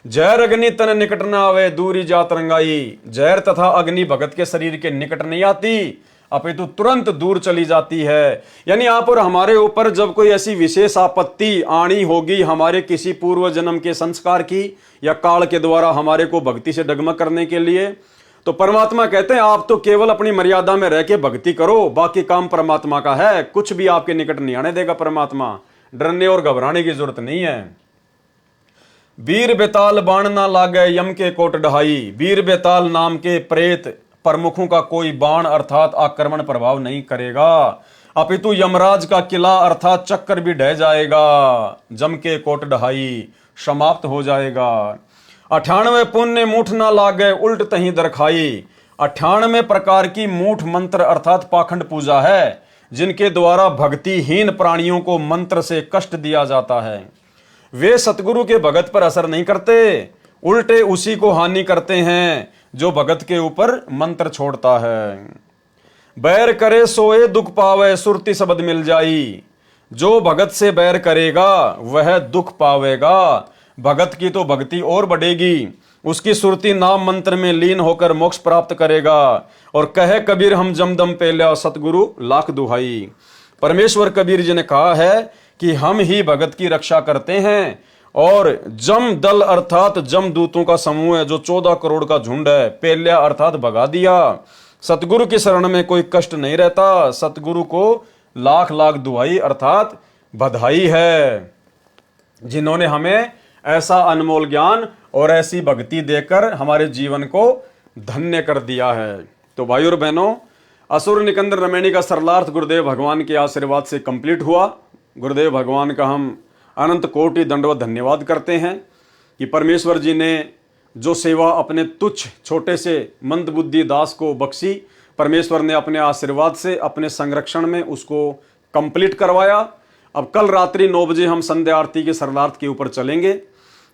Speaker 1: जहर अग्नि तन निकट न आवे, दूरी जात रंगाई। जहर तथा अग्नि भगत के शरीर के निकट नहीं आती, अपितु तुरंत दूर चली जाती है। यानी आप और हमारे ऊपर जब कोई ऐसी विशेष आपत्ति आनी होगी, हमारे किसी पूर्व जन्म के संस्कार की या काल के द्वारा हमारे को भक्ति से डगमग करने के लिए, तो परमात्मा कहते हैं आप तो केवल अपनी मर्यादा में रह के भक्ति करो, बाकी काम परमात्मा का है। कुछ भी आपके निकट नहीं आने देगा परमात्मा। डरने और घबराने की जरूरत नहीं है। वीर बेताल बाण ना लागे, यम के कोट ढहाई। वीर बेताल नाम के प्रेत प्रमुखों का कोई बाण अर्थात आक्रमण प्रभाव नहीं करेगा, अपितु यमराज का किला अर्थात चक्कर भी ढह जाएगा। जम के कोट ढहाई, समाप्त हो जाएगा। 98 पुण्य मूठ ना लागे, उल्ट तही दरखाई। 98 प्रकार की मूठ मंत्र अर्थात पाखंड पूजा है, जिनके द्वारा भक्तिहीन प्राणियों को मंत्र से कष्ट दिया जाता है। वे सतगुरु के भगत पर असर नहीं करते, उल्टे उसी को हानि करते हैं जो भगत के ऊपर मंत्र छोड़ता है। बैर करे सोए दुख पावे, सुरती शब्द मिल जाई। जो भगत से बैर करेगा वह दुख पावेगा। भगत की तो भक्ति और बढ़ेगी, उसकी सुरती नाम मंत्र में लीन होकर मोक्ष प्राप्त करेगा। और कहे कबीर हम जमदम पेल्या, सतगुरु लाख दुहाई। परमेश्वर कबीर जी ने कहा है कि हम ही भगत की रक्षा करते हैं, और जम दल अर्थात जम दूतों का समूह है जो 14 करोड़ का झुंड है। पेल्या अर्थात भगा दिया। सतगुरु की शरण में कोई कष्ट नहीं रहता। सतगुरु को लाख लाख दुहाई अर्थात बधाई है, जिन्होंने हमें ऐसा अनमोल ज्ञान और ऐसी भक्ति देकर हमारे जीवन को धन्य कर दिया है। तो भाइयों और बहनों, असुर निकंदन रमैणी का सरलार्थ गुरुदेव भगवान के आशीर्वाद से कंप्लीट हुआ। गुरुदेव भगवान का हम अनंत कोटि दंडवत धन्यवाद करते हैं कि परमेश्वर जी ने जो सेवा अपने तुच्छ छोटे से मंदबुद्धि दास को बख्शी, परमेश्वर ने अपने आशीर्वाद से अपने संरक्षण में उसको कंप्लीट करवाया। अब कल रात्रि 9 बजे हम संध्या आरती के सरलार्थ के ऊपर चलेंगे।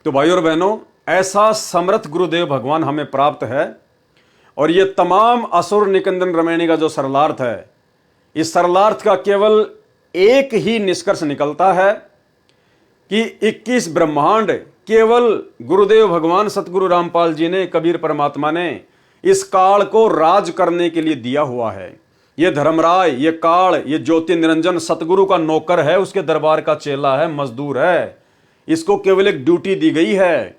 Speaker 1: तो भाइयों और बहनों, ऐसा समर्थ गुरुदेव भगवान हमें प्राप्त है, और ये तमाम असुर निकंदन रमैणी का जो सरलार्थ है, इस सरलार्थ का केवल एक ही निष्कर्ष निकलता है कि 21 ब्रह्मांड केवल गुरुदेव भगवान सतगुरु रामपाल जी ने, कबीर परमात्मा ने इस काल को राज करने के लिए दिया हुआ है। ये धर्मराय, ये काल, ये ज्योति निरंजन सतगुरु का नौकर है, उसके दरबार का चेला है, मजदूर है। इसको केवल एक ड्यूटी दी गई है।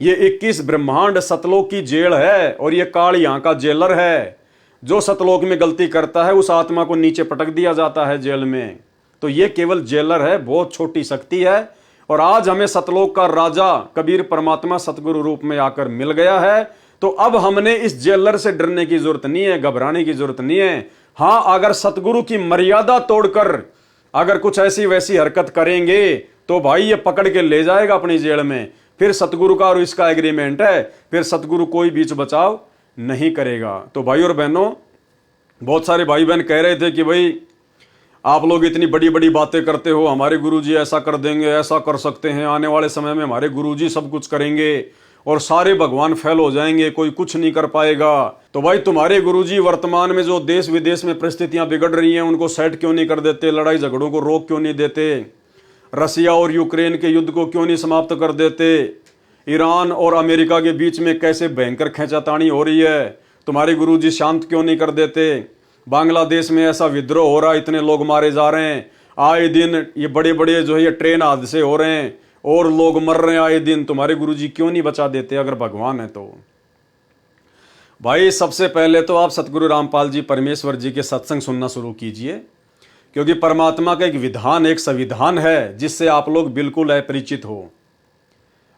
Speaker 1: ये 21 ब्रह्मांड सतलोक की जेल है, और ये काल यहाँ का जेलर है। जो सतलोक में गलती करता है उस आत्मा को नीचे पटक दिया जाता है जेल में। तो ये केवल जेलर है, बहुत छोटी शक्ति है। और आज हमें सतलोक का राजा कबीर परमात्मा सतगुरु रूप में आकर मिल गया है। तो अब हमने इस जेलर से डरने की जरूरत नहीं है, घबराने की जरूरत नहीं है। हाँ, अगर सतगुरु की मर्यादा तोड़कर अगर कुछ ऐसी वैसी हरकत करेंगे तो भाई ये पकड़ के ले जाएगा अपनी जेल में। फिर सतगुरु का और इसका एग्रीमेंट है, फिर सतगुरु कोई बीच बचाव नहीं करेगा। तो भाई और बहनों, बहुत सारे भाई बहन कह रहे थे कि भाई आप लोग इतनी बड़ी बड़ी बातें करते हो, हमारे गुरुजी ऐसा कर देंगे, ऐसा कर सकते हैं, आने वाले समय में हमारे गुरुजी सब कुछ करेंगे और सारे भगवान फेल हो जाएंगे, कोई कुछ नहीं कर पाएगा। तो भाई तुम्हारे गुरुजी वर्तमान में जो देश विदेश में परिस्थितियां बिगड़ रही हैं उनको सेट क्यों नहीं कर देते, लड़ाई झगड़ों को रोक क्यों नहीं देते, रसिया और यूक्रेन के युद्ध को क्यों नहीं समाप्त कर देते, ईरान और अमेरिका के बीच में कैसे भयंकर खींचातानी हो रही है, तुम्हारे गुरुजी शांत क्यों नहीं कर देते, बांग्लादेश में ऐसा विद्रोह हो रहा है, इतने लोग मारे जा रहे हैं, आए दिन ये बड़े बड़े जो है ये ट्रेन हादसे हो रहे हैं और लोग मर रहे हैं आए दिन, तुम्हारे गुरुजी क्यों नहीं बचा देते अगर भगवान है तो। भाई सबसे पहले तो आप सतगुरु रामपाल जी परमेश्वर जी के सत्संग सुनना शुरू कीजिए, क्योंकि परमात्मा का एक विधान, एक संविधान है जिससे आप लोग बिल्कुल अपरिचित हो।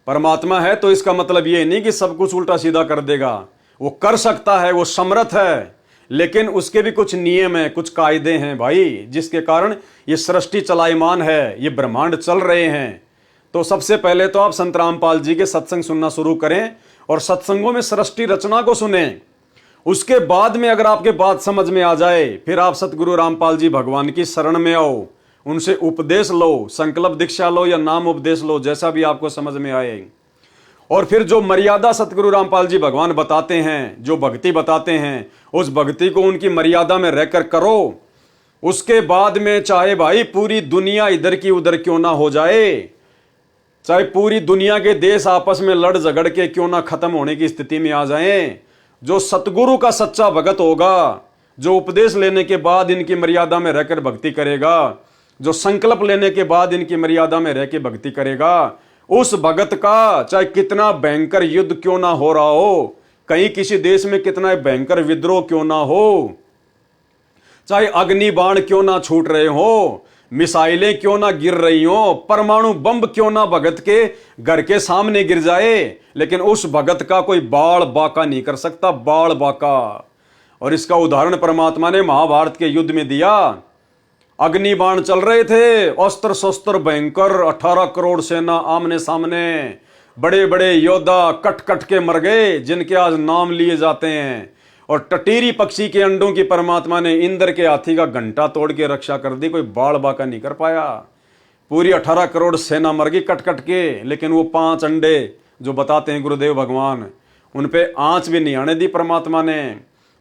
Speaker 1: परमात्मा है तो इसका मतलब ये नहीं कि सब कुछ उल्टा सीधा कर देगा, वो कर सकता है, वो समर्थ है, लेकिन उसके भी कुछ नियम हैं, कुछ कायदे हैं भाई, जिसके कारण ये सृष्टि चलायमान है, ये ब्रह्मांड चल रहे हैं। तो सबसे पहले तो आप संत रामपाल जी के सत्संग सुनना शुरू करें और सत्संगों में सृष्टि रचना को सुने। उसके बाद में अगर आपके बात समझ में आ जाए, फिर आप सतगुरु रामपाल जी भगवान की शरण में आओ, उनसे उपदेश लो, संकल्प दीक्षा लो या नाम उपदेश लो, जैसा भी आपको समझ में आए। और फिर जो मर्यादा सतगुरु रामपाल जी भगवान बताते हैं, जो भक्ति बताते हैं, उस भक्ति को उनकी मर्यादा में रहकर करो। उसके बाद में चाहे भाई पूरी दुनिया इधर की उधर क्यों ना हो जाए, चाहे पूरी दुनिया के देश आपस में लड़ झगड़ के क्यों ना खत्म होने की स्थिति में आ जाएं, जो सतगुरु का सच्चा भगत होगा, जो उपदेश लेने के बाद इनकी मर्यादा में रहकर भक्ति करेगा, जो संकल्प लेने के बाद इनकी मर्यादा में रह के भक्ति करेगा, उस भगत का चाहे कितना भयंकर युद्ध क्यों ना हो रहा हो, कहीं किसी देश में कितना भयंकर विद्रोह क्यों ना हो, चाहे अग्नि बाण क्यों ना छूट रहे हो, मिसाइलें क्यों ना गिर रही हो, परमाणु बम क्यों ना भगत के घर के सामने गिर जाए, लेकिन उस भगत का कोई बाल बाका नहीं कर सकता, बाल बाका। और इसका उदाहरण परमात्मा ने महाभारत के युद्ध में दिया। अग्नि बाण चल रहे थे, अस्त्र शस्त्र भयंकर, 18 करोड़ सेना आमने सामने, बड़े बड़े योद्धा कट कट के मर गए, जिनके आज नाम लिए जाते हैं। और टटीरी पक्षी के अंडों की परमात्मा ने इंद्र के हाथी का घंटा तोड़ के रक्षा कर दी, कोई बाल बाका नहीं कर पाया। पूरी 18 करोड़ सेना मर गई कट कट के, लेकिन वो 5 अंडे जो बताते हैं गुरुदेव भगवान, उन पे आंच भी नहीं आने दी परमात्मा ने।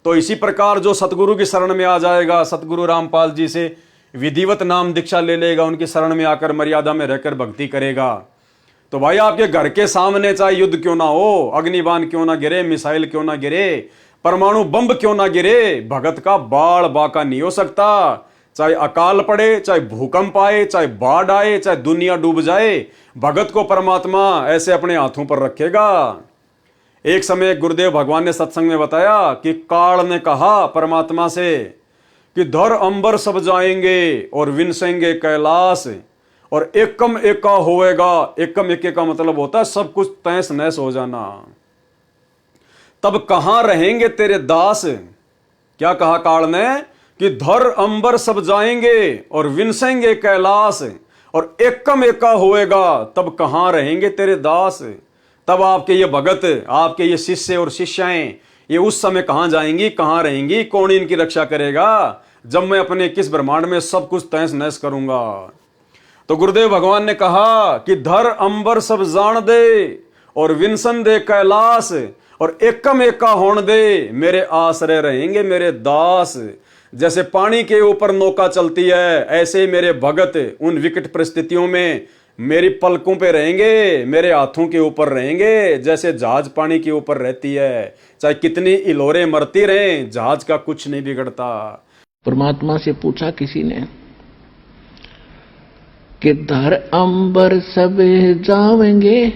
Speaker 1: तो इसी प्रकार जो सतगुरु की शरण में आ जाएगा, सतगुरु रामपाल जी से विधिवत नाम दीक्षा ले लेगा, उनकी शरण में आकर मर्यादा में रहकर भक्ति करेगा, तो भाई आपके घर के सामने चाहे युद्ध क्यों ना हो, अग्निबाण क्यों ना गिरे, मिसाइल क्यों ना गिरे, परमाणु बम क्यों ना गिरे, भगत का बाल बाका नहीं हो सकता। चाहे अकाल पड़े, चाहे भूकंप आए, चाहे बाढ़ आए, चाहे दुनिया डूब जाए, भगत को परमात्मा ऐसे अपने हाथों पर रखेगा। एक समय गुरुदेव भगवान ने सत्संग में बताया कि काल ने कहा परमात्मा से कि धर अंबर सब जाएंगे और विनसेंगे कैलाश, और एकम एका होएगा। एकम एके का मतलब होता है सब कुछ तैस नैस हो जाना, तब कहां रहेंगे तेरे दास। क्या कहा काल ने कि धर अंबर सब जाएंगे और विनसेंगे कैलाश, और एकम एका होएगा, तब कहां रहेंगे तेरे दास। तब आपके ये भगत, आपके ये शिष्य और शिष्याएं, ये उस समय कहां जाएंगी, कहां रहेंगी, कौन इनकी रक्षा करेगा, जब मैं अपने किस ब्रह्मांड में सब कुछ तहस नहस करूंगा। तो गुरुदेव भगवान ने कहा कि धर अंबर सब जान दे और विनसन दे कैलाश, और एकम एका होण दे, मेरे आश्रय रहेंगे मेरे दास। जैसे पानी के ऊपर नौका चलती है, ऐसे मेरे भगत उन विकट परिस्थितियों में मेरी पलकों पे रहेंगे, मेरे हाथों के ऊपर रहेंगे, जैसे जहाज पानी के ऊपर रहती है, चाहे कितनी इलोरे मरती रहें, जहाज का कुछ नहीं बिगड़ता।
Speaker 2: परमात्मा से पूछा किसी ने कि धर अंबर सब जावेंगे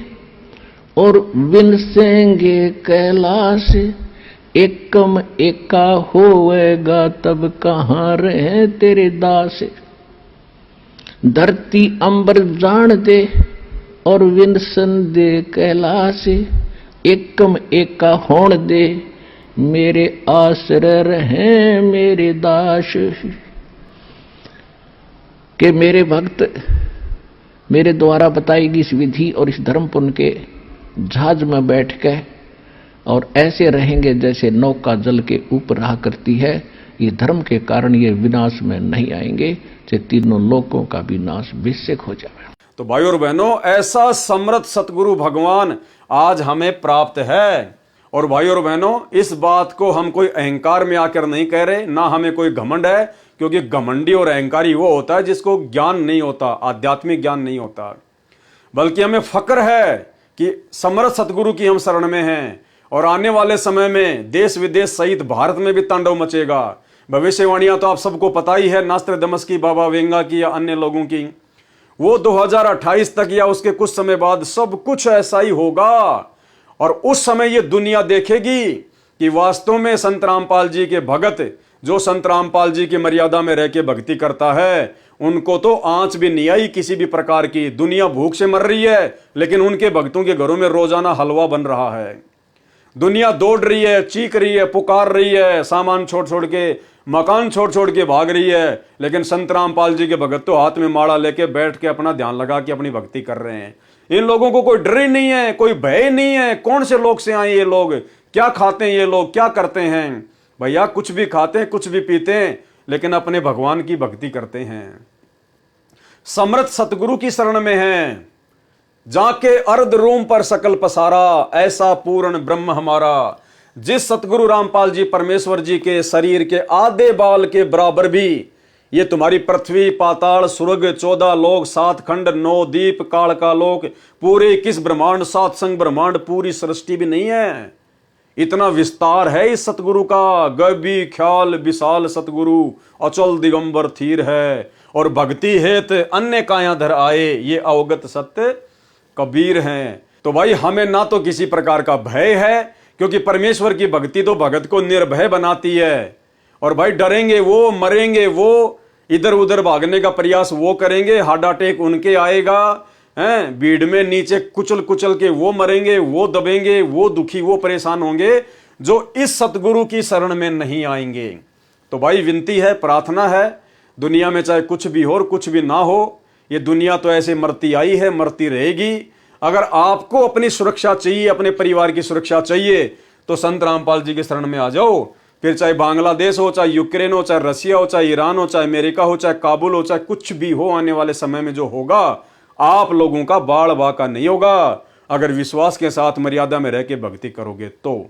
Speaker 2: और विनसेंगे कैलाश, एकम एका होएगा, तब कहां रहे तेरे दास। धरती अंबर जान दे और विनसन दे कैलाश, एकम एका होण दे, मेरे आश्रय रहे मेरे दास। कि मेरे भक्त मेरे द्वारा बताई गई इस विधि और इस धर्म पुण्य के जहाज में बैठ के और ऐसे रहेंगे जैसे नौका जल के ऊपर रहा करती है। ये धर्म के कारण ये विनाश में नहीं आएंगे, चाहे तीनों लोकों का विनाश बेशक हो जाए।
Speaker 1: तो भाई और बहनों, ऐसा समर्थ सतगुरु भगवान आज हमें प्राप्त है। और भाई और बहनों, इस बात को हम कोई अहंकार में आकर नहीं कह रहे, ना हमें कोई घमंड है, क्योंकि घमंडी और अहंकारी वो होता है जिसको ज्ञान नहीं होता, आध्यात्मिक ज्ञान नहीं होता। बल्कि हमें फक्र है कि समर्थ सतगुरु की हम शरण में हैं, और आने वाले समय में देश विदेश सहित भारत में भी तांडव मचेगा, भविष्यवाणियां तो आप सबको पता ही है, नास्ट्राडामस की, बाबा वेंगा की या अन्य लोगों की। वो 2028 तक या उसके कुछ समय बाद सब कुछ ऐसा ही होगा। और उस समय ये दुनिया देखेगी कि वास्तव में संत रामपाल जी के भगत, जो संत रामपाल जी की मर्यादा में रह के भक्ति करता है, उनको तो आंच भी नहीं आई किसी भी प्रकार की। दुनिया भूख से मर रही है, लेकिन उनके भक्तों के घरों में रोजाना हलवा बन रहा है। दुनिया दौड़ रही है, चीख रही है, पुकार रही है, सामान छोड़ छोड़ के, मकान छोड़ छोड़ के भाग रही है, लेकिन संत रामपाल जी के भगत तो हाथ में माला लेके बैठ के अपना ध्यान लगा के अपनी भक्ति कर रहे हैं। इन लोगों को कोई डर ही नहीं है, कोई भय नहीं है। कौन से लोग से आए ये लोग, क्या खाते हैं ये लोग, क्या करते हैं? भैया कुछ भी खाते हैं, कुछ भी पीते हैं, लेकिन अपने भगवान की भक्ति करते हैं। समर्थ सतगुरु की शरण में हैं, जाके अर्ध रोम पर सकल पसारा, ऐसा पूर्ण ब्रह्म हमारा। जिस सतगुरु रामपाल जी परमेश्वर जी के शरीर के आधे बाल के बराबर भी ये तुम्हारी पृथ्वी, पाताल, स्वर्ग, 14 लोक, 7 खंड, 9 दीप, काल का लोक, पूरे 21 ब्रह्मांड, 7 संग ब्रह्मांड, पूरी सृष्टि भी नहीं है। इतना विस्तार है इस सतगुरु का। गभी ख्याल विशाल सतगुरु, अचल दिगंबर थीर है, और भक्ति हेत अन्य कायाधर आए, ये अवगत सत्य कबीर हैं। तो भाई हमें ना तो किसी प्रकार का भय है, क्योंकि परमेश्वर की भक्ति तो भगत को निर्भय बनाती है। और भाई डरेंगे वो, मरेंगे वो, इधर उधर भागने का प्रयास वो करेंगे, हार्ट अटैक उनके आएगा, हैं, भीड़ में नीचे कुचल कुचल के वो मरेंगे, वो दबेंगे, वो दुखी, वो परेशान होंगे, जो इस सतगुरु की शरण में नहीं आएंगे। तो भाई विनती है, प्रार्थना है, दुनिया में चाहे कुछ भी हो और कुछ भी ना हो, ये दुनिया तो ऐसे मरती आई है, मरती रहेगी। अगर आपको अपनी सुरक्षा चाहिए, अपने परिवार की सुरक्षा चाहिए, तो संत रामपाल जी की शरण में आ जाओ। फिर चाहे बांग्लादेश हो, चाहे यूक्रेन हो, चाहे रशिया हो, चाहे ईरान हो, चाहे अमेरिका हो, चाहे काबुल हो, चाहे कुछ भी हो, आने वाले समय में जो होगा आप लोगों का बाढ़ बाका नहीं होगा, अगर विश्वास के साथ मर्यादा में रह के भक्ति करोगे तो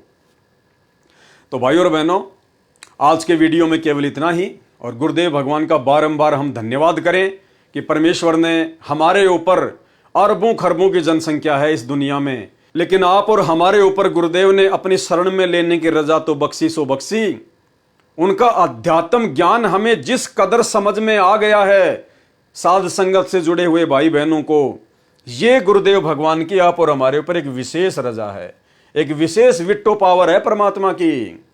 Speaker 1: भाई और बहनों, आज के वीडियो में केवल इतना ही। और गुरुदेव भगवान का बारंबार हम धन्यवाद करें कि परमेश्वर ने हमारे ऊपर, अरबों खरबों की जनसंख्या है इस दुनिया में, लेकिन आप और हमारे ऊपर गुरुदेव ने अपनी शरण में लेने की रजा तो बख्शी सो बख्शी। उनका अध्यात्म ज्ञान हमें जिस कदर समझ में आ गया है, साध संगत से जुड़े हुए भाई बहनों को, ये गुरुदेव भगवान की आप और हमारे ऊपर एक विशेष रजा है, एक विशेष विट्टो पावर है परमात्मा की।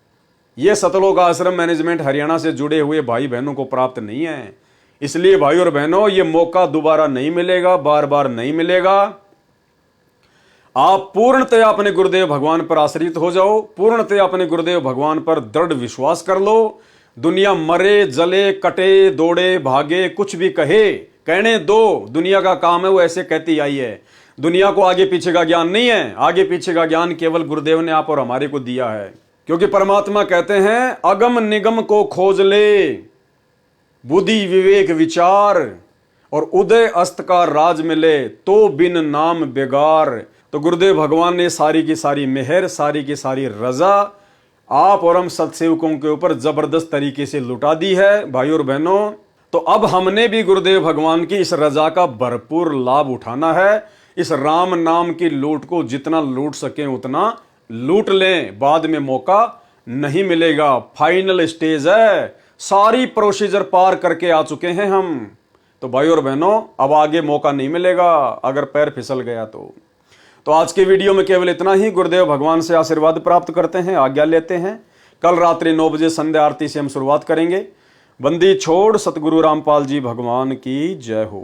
Speaker 1: ये सतलोक आश्रम मैनेजमेंट हरियाणा से जुड़े हुए भाई बहनों को प्राप्त नहीं है। इसलिए भाई और बहनों, ये मौका दोबारा नहीं मिलेगा, बार बार नहीं मिलेगा। आप पूर्णतया अपने गुरुदेव भगवान पर आश्रित हो जाओ, पूर्णतया अपने गुरुदेव भगवान पर दृढ़ विश्वास कर लो। दुनिया मरे, जले, कटे, दौड़े, भागे, कुछ भी कहे, कहने दो, दुनिया का काम है, वो ऐसे कहती आई है। दुनिया को आगे पीछे का ज्ञान नहीं है, आगे पीछे का ज्ञान केवल गुरुदेव ने आप और हमारे को दिया है। क्योंकि परमात्मा कहते हैं, अगम निगम को खोज ले, बुद्धि विवेक विचार, और उदय अस्त का राज मिले, तो बिन नाम बेगार। तो गुरुदेव भगवान ने सारी की सारी मेहर, सारी की सारी रजा आप और हम सत्सेवकों के ऊपर जबरदस्त तरीके से लुटा दी है भाई और बहनों। तो अब हमने भी गुरुदेव भगवान की इस रजा का भरपूर लाभ उठाना है। इस राम नाम की लूट को जितना लूट सकें उतना लूट लें, बाद में मौका नहीं मिलेगा। फाइनल स्टेज है, सारी प्रोसीजर पार करके आ चुके हैं हम। तो भाई और बहनों, अब आगे मौका नहीं मिलेगा अगर पैर फिसल गया तो आज के वीडियो में केवल इतना ही। गुरुदेव भगवान से आशीर्वाद प्राप्त करते हैं, आज्ञा लेते हैं। कल रात्रि 9 बजे संध्या आरती से हम शुरुआत करेंगे। बंदी छोड़ सतगुरु रामपाल जी भगवान की जय हो।